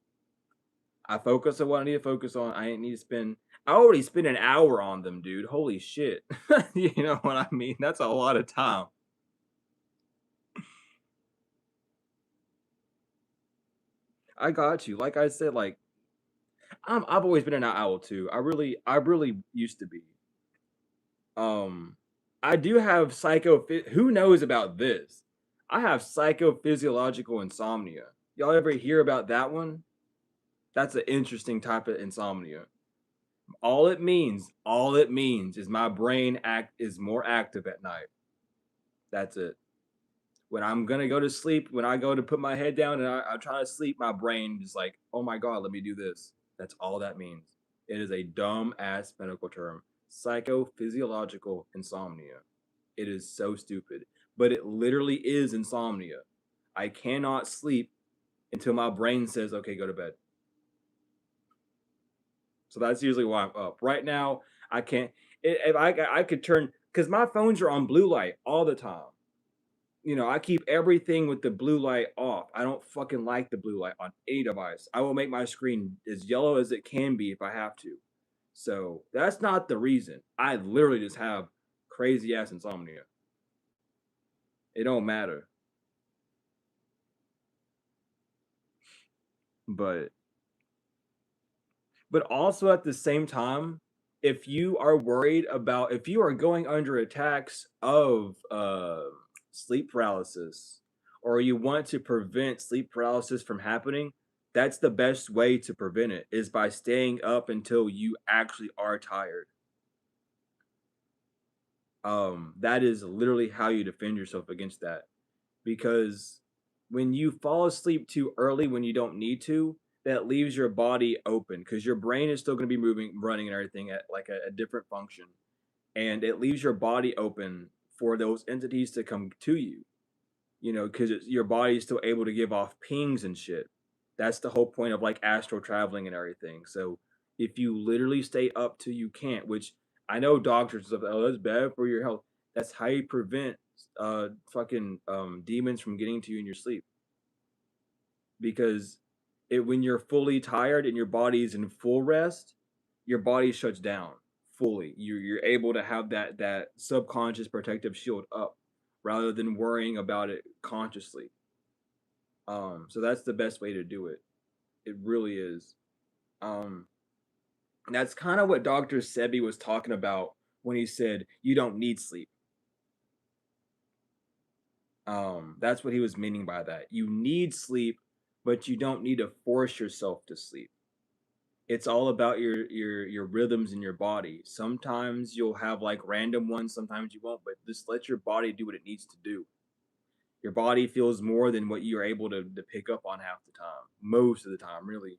I focus on what I need to focus on. I ain't need to spend. I already spent an hour on them, dude. Holy shit. You know what I mean? That's a lot of time. I got you. Like I said, like I've always been an owl too. I really used to be. Um, I do have psycho. Who knows about this? I have psychophysiological insomnia. Y'all ever hear about that one? That's an interesting type of insomnia. All it means is my brain act is more active at night. That's it. When I'm gonna go to sleep, when I go to put my head down and I try to sleep, my brain is like, oh my god, let me do this. That's all that means. It is a dumb ass medical term. psychophysiological insomnia. It is so stupid, but it literally is insomnia. I cannot sleep until my brain says, "Okay, go to bed." So that's usually why I'm up. Right now, I can't. If I could turn, because my phones are on blue light all the time. I keep everything with the blue light off. I don't fucking like the blue light on any device. I will make my screen as yellow as it can be if I have to. So that's not the reason. I literally just have crazy ass insomnia. It don't matter. But also at the same time, if you are worried about, if you are going under attacks of sleep paralysis, or you want to prevent sleep paralysis from happening, that's the best way to prevent it, is by staying up until you actually are tired. That is literally how you defend yourself against that, because when you fall asleep too early when you don't need to, that leaves your body open, because your brain is still going to be moving, running, and everything at like a different function, and it leaves your body open for those entities to come to you. Because your body is still able to give off pings and shit. That's the whole point of like astral traveling and everything. So if you literally stay up till you can't, which I know doctors of, oh, that's bad for your health. That's how you prevent fucking demons from getting to you in your sleep. Because when you're fully tired and your body is in full rest, your body shuts down fully. You're able to have that subconscious protective shield up rather than worrying about it consciously. So that's the best way to do it. It really is. Um, that's kind of what Dr. Sebi was talking about when he said you don't need sleep. That's what he was meaning by that. You need sleep, but you don't need to force yourself to sleep. It's all about your rhythms in your body. Sometimes you'll have like random ones, sometimes you won't, but just let your body do what it needs to do. Your body feels more than what you're able to pick up on half the time, most of the time, really,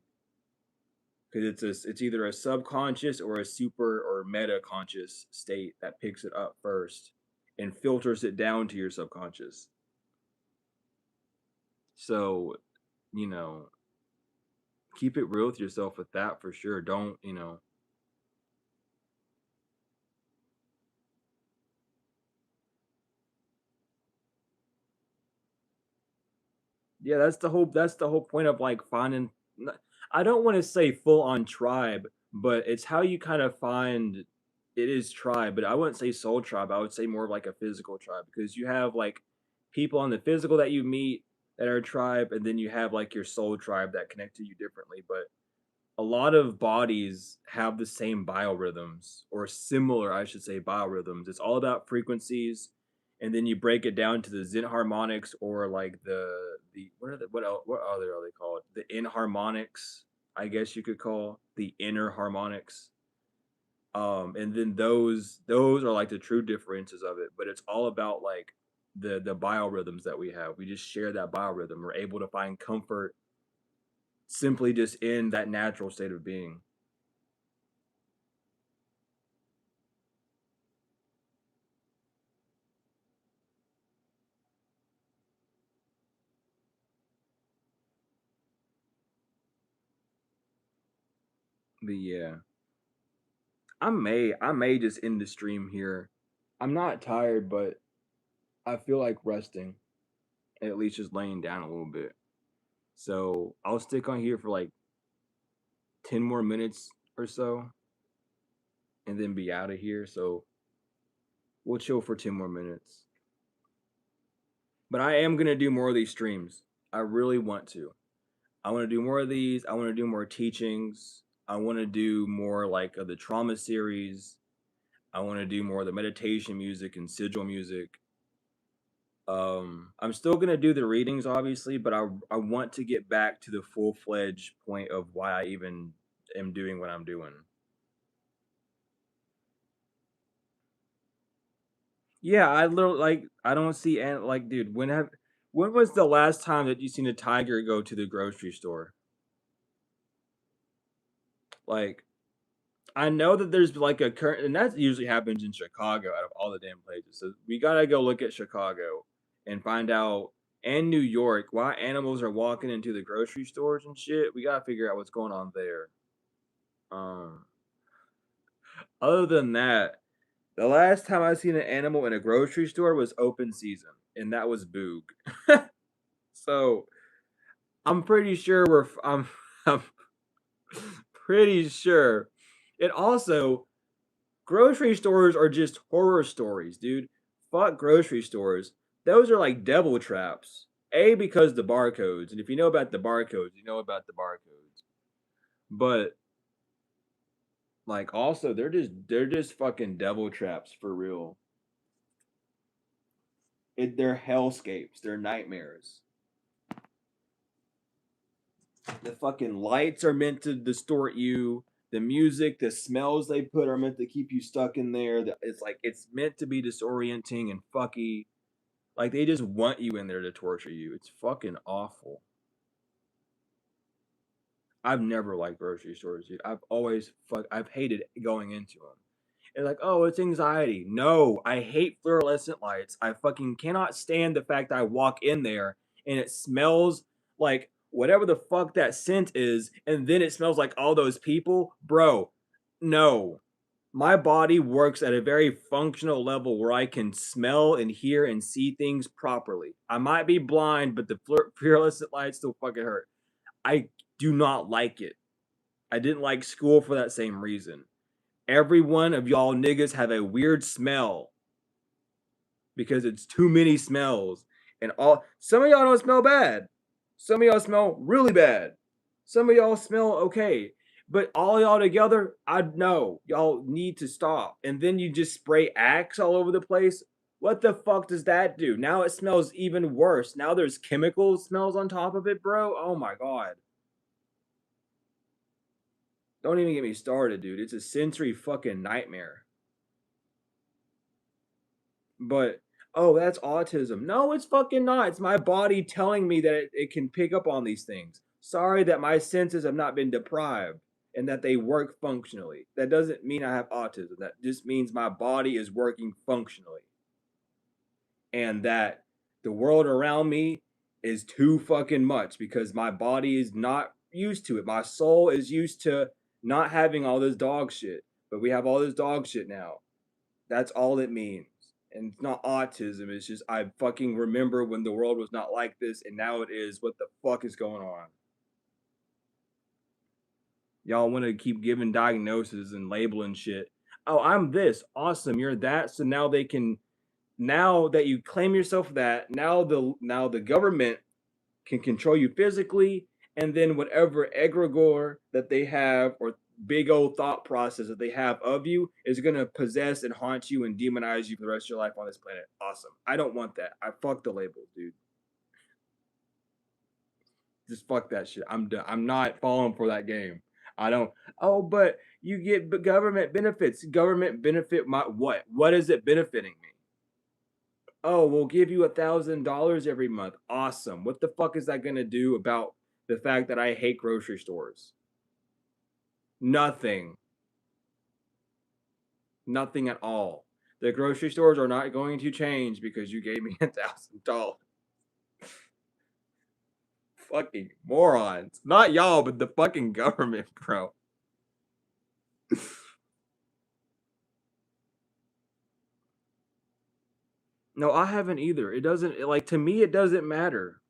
because it's either a subconscious or a super or meta conscious state that picks it up first and filters it down to your subconscious. So, you know, keep it real with yourself with that for sure. Don't, yeah, that's the whole point of like finding, I don't want to say full on tribe, but it's how you kind of find, it is tribe, but I wouldn't say soul tribe. I would say more of like a physical tribe, because you have like people on the physical that you meet that are a tribe, and then you have like your soul tribe that connect to you differently. But a lot of bodies have the same biorhythms, or similar, I should say, biorhythms. It's all about frequencies, and then you break it down to the Zen harmonics, or like the what other are they called? The inharmonics, I guess you could call the inner harmonics. And then those are like the true differences of it, but it's all about like the biorhythms that we have. We just share that biorhythm. We're able to find comfort simply just in that natural state of being. But yeah, I may just end the stream here. I'm not tired, but I feel like resting, at least just laying down a little bit. So I'll stick on here for like 10 more minutes or so, and then be out of here. So we'll chill for 10 more minutes. But I am gonna do more of these streams. I really want to. I want to do more of these. I want to do more teachings. I want to do more like of the trauma series. I want to do more of the meditation music and sigil music. I'm still gonna do the readings, obviously, but I want to get back to the full fledged point of why I even am doing what I'm doing. Yeah, I literally like, I don't see, and like, dude, when was the last time that you seen a tiger go to the grocery store? Like, I know that there's like a current, and that usually happens in Chicago out of all the damn places. So we gotta go look at Chicago and find out, and New York, why animals are walking into the grocery stores and shit. We gotta figure out what's going on there. Um, Other than that, the last time I seen an animal in a grocery store was open season, and that was Boog. So I'm pretty sure I'm pretty sure. And also, grocery stores are just horror stories, dude. Fuck grocery stores. Those are like devil traps. A, because the barcodes, and if you know about the barcodes, you know about the barcodes. But like also they're just fucking devil traps for real. They're hellscapes. They're nightmares. The fucking lights are meant to distort you. The music, the smells they put are meant to keep you stuck in there. It's like it's meant to be disorienting and fucky. Like they just want you in there to torture you. It's fucking awful. I've never liked grocery stores, dude. I've hated going into them. It's like, oh, it's anxiety. No, I hate fluorescent lights. I fucking cannot stand the fact that I walk in there and it smells like whatever the fuck that scent is, and then it smells like all those people. Bro, no. My body works at a very functional level where I can smell and hear and see things properly. I might be blind, but the fluorescent lights still fucking hurt. I do not like it. I didn't like school for that same reason. Every one of y'all niggas have a weird smell because it's too many smells. And all some of y'all don't smell bad. Some of y'all smell really bad. Some of y'all smell okay. But all y'all together, I know y'all need to stop. And then you just spray Axe all over the place. What the fuck does that do? Now it smells even worse. Now there's chemical smells on top of it, bro. Oh my god. Don't even get me started, dude. It's a sensory fucking nightmare. But oh, that's autism. No, it's fucking not. It's my body telling me that it can pick up on these things. Sorry that my senses have not been deprived and that they work functionally. That doesn't mean I have autism. That just means my body is working functionally. And that the world around me is too fucking much because my body is not used to it. My soul is used to not having all this dog shit. But we have all this dog shit now. That's all it means. And it's not autism. It's just I fucking remember when the world was not like this, and now it is. What the fuck is going on? Y'all want to keep giving diagnoses and labeling shit. Oh, I'm this. Awesome. You're that. So now they can. Now that you claim yourself that, now the government can control you physically, and then whatever egregore that they have or big old thought process that they have of you is gonna possess and haunt you and demonize you for the rest of your life on this planet. Awesome. I don't want that. I fuck the labels, dude. Just fuck that shit. I'm done. I'm not falling for that game. I don't. Oh, but you get government benefits. Government benefit my what? What is it benefiting me? Oh, we'll give you $1,000 every month. Awesome. What the fuck is that gonna do about the fact that I hate grocery stores? Nothing. Nothing at all. The grocery stores are not going to change because you gave me $1,000. Fucking morons. Not y'all, but the fucking government, bro. No, I haven't either. It doesn't like to me it doesn't matter.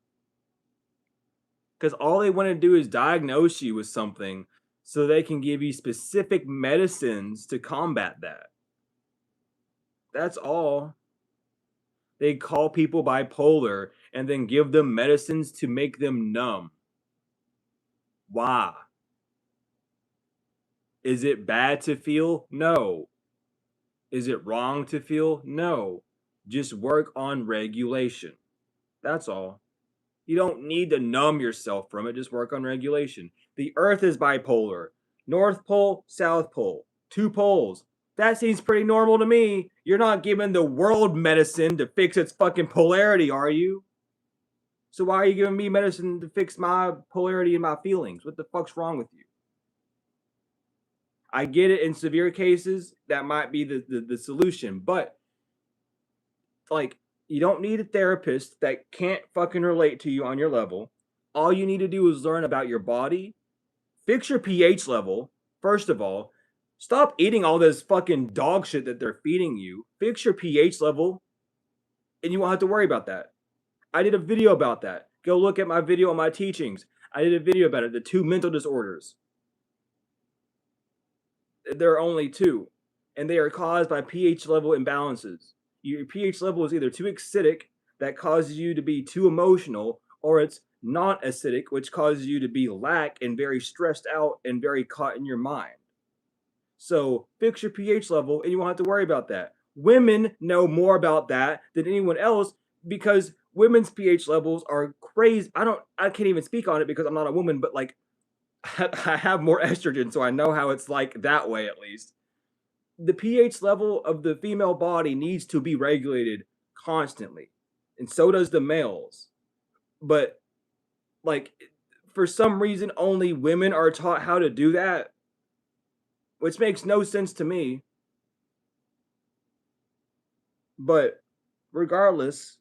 Cuz all they want to do is diagnose you with something so they can give you specific medicines to combat that. That's all. They call people bipolar and then give them medicines to make them numb. Why? Is it bad to feel? No. Is it wrong to feel? No. Just work on regulation. That's all. You don't need to numb yourself from it, just work on regulation. The earth is bipolar. North Pole, South Pole. Two poles. That seems pretty normal to me. You're not giving the world medicine to fix its fucking polarity, are you? So why are you giving me medicine to fix my polarity and my feelings? What the fuck's wrong with you? I get it in severe cases, that might be the solution, but like you don't need a therapist that can't fucking relate to you on your level. All you need to do is learn about your body, fix your pH level, first of all. Stop eating all this fucking dog shit that they're feeding you. Fix your pH level, and you won't have to worry about that. I did a video about that. Go look at my video on my teachings. I did a video about it, the 2 mental disorders. There are only 2, and they are caused by pH level imbalances. Your pH level is either too acidic, that causes you to be too emotional, or it's not acidic, which causes you to be lack and very stressed out and very caught in your mind. So fix your pH level and you won't have to worry about that. Women know more about that than anyone else because women's pH levels are crazy. I can't even speak on it because I'm not a woman, but like I have more estrogen, so I know how it's like that way at least. The pH level of the female body needs to be regulated constantly, and so does the males. But like for some reason, only women are taught how to do that, which makes no sense to me. But regardless,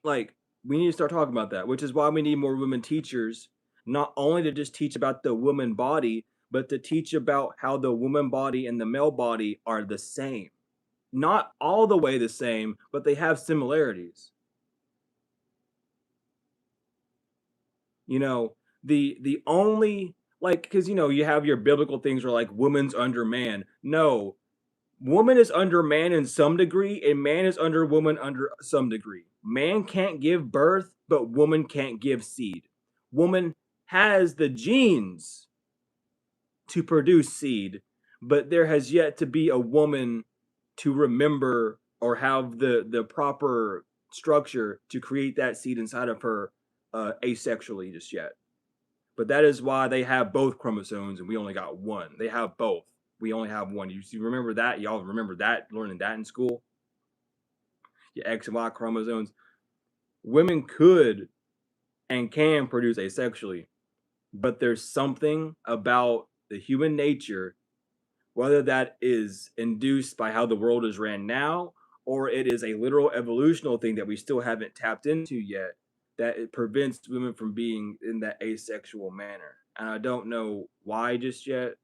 like we need to start talking about that, which is why we need more women teachers, not only to just teach about the woman body, but to teach about how the woman body and the male body are the same. Not all the way the same, but they have similarities. You know, the only like because you have your biblical things where like woman's under man. No, woman is under man in some degree, and man is under woman under some degree. Man can't give birth, but woman can't give seed. Woman has the genes to produce seed, but there has yet to be a woman to remember or have the proper structure to create that seed inside of her asexually just yet. But that is why they have both chromosomes and we only got one. They have both. We only have one. You remember that? Y'all remember that? Learning that in school? Your X and Y chromosomes. Women could and can produce asexually, but there's something about the human nature, whether that is induced by how the world is ran now, or it is a literal evolutional thing that we still haven't tapped into yet, that it prevents women from being in that asexual manner. And I don't know why just yet.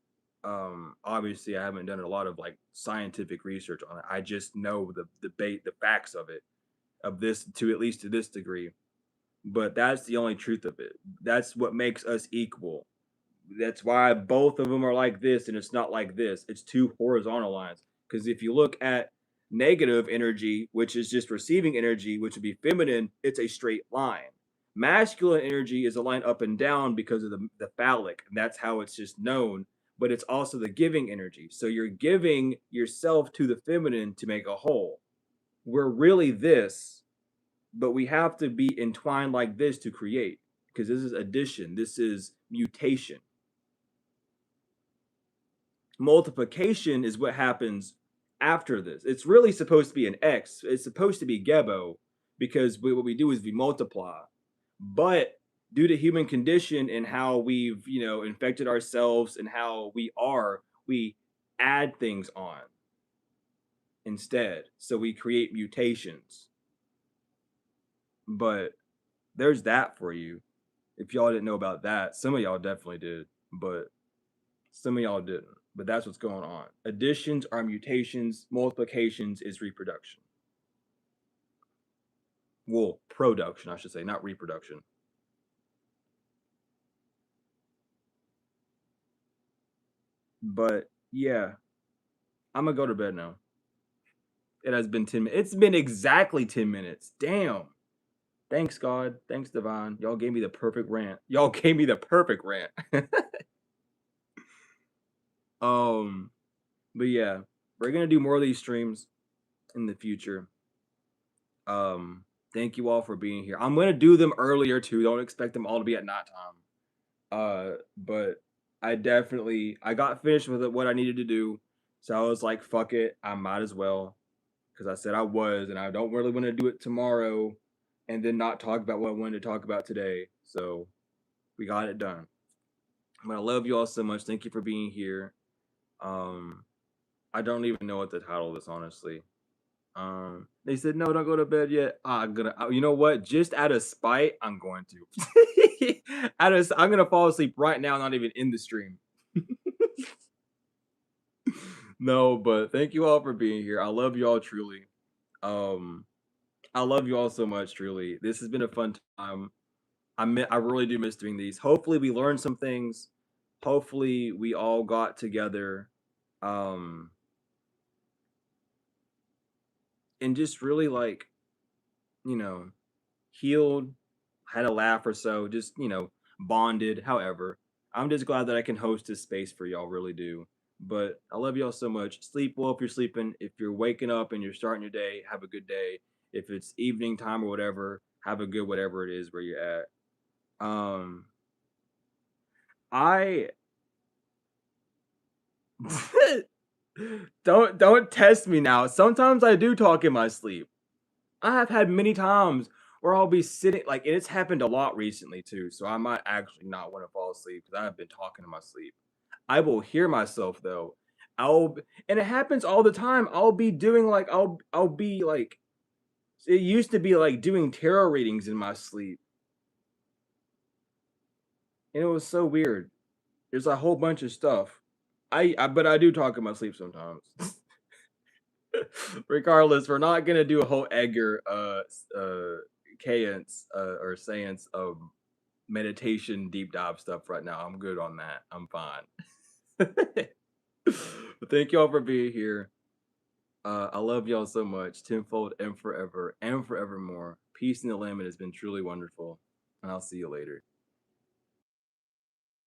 Obviously, I haven't done a lot of like scientific research on it. I just know the facts of it, of this to at least to this degree. But that's the only truth of it. That's what makes us equal. That's why both of them are like this and it's not like this. It's 2 horizontal lines. Because if you look at negative energy, which is just receiving energy, which would be feminine, it's a straight line. Masculine energy is a line up and down because of the phallic, and that's how it's just known. But it's also the giving energy. So you're giving yourself to the feminine to make a whole. We're really this, but we have to be entwined like this to create, because this is addition, this is mutation. Multiplication is what happens after this. It's really supposed to be an X. It's supposed to be Gebo, because what we do is we multiply. But due to human condition and how we've, infected ourselves and how we add things on instead. So we create mutations. But there's that for you. If y'all didn't know about that, some of y'all definitely did, but some of y'all didn't. But that's what's going on. Additions are mutations, multiplications is reproduction. Well, production, I should say, not reproduction. But yeah, I'm gonna go to bed now. It has been 10 minutes. It's been exactly 10 minutes. Damn. Thanks, God. Thanks, Divine. Y'all gave me the perfect rant. Y'all gave me the perfect rant. um, but yeah, we're gonna do more of these streams in the future. Thank you all for being here. I'm gonna do them earlier too. Don't expect them all to be at nighttime. But I got finished with what I needed to do, so I was like, fuck it, I might as well, because I said I was, and I don't really want to do it tomorrow, and then not talk about what I wanted to talk about today. So we got it done. But I love you all so much. Thank you for being here. Um, I don't even know what the title is, honestly. They said no, don't go to bed yet. You know what? Just out of spite, I'm going to. I'm gonna fall asleep right now, not even in the stream. No, but thank you all for being here. I love you all truly. Um, I love you all so much, truly. This has been a fun time. I really do miss doing these. Hopefully, we learned some things. Hopefully, we all got together, um, and just really like you know healed, had a laugh or so, just bonded. However, I'm just glad that I can host this space for y'all. Really do. But I love y'all so much. Sleep well if you're sleeping. If you're waking up and you're starting your day, have a good day. If it's evening time or whatever, have a good whatever it is where you're at. Um, I don't test me now. Sometimes I do talk in my sleep. I have had many times where I'll be sitting and it's happened a lot recently too. So I might actually not want to fall asleep because I've been talking in my sleep. I will hear myself though. And it happens all the time. I'll be doing I'll be like it used to be like doing tarot readings in my sleep, and it was so weird. There's a whole bunch of stuff. But I do talk in my sleep sometimes. Regardless, we're not gonna do a whole Edgar cadence or seance of meditation deep dive stuff right now. I'm good on that. I'm fine. But thank y'all for being here. I love y'all so much, tenfold and forever and forevermore. Peace in the land. It has been truly wonderful, and I'll see you later.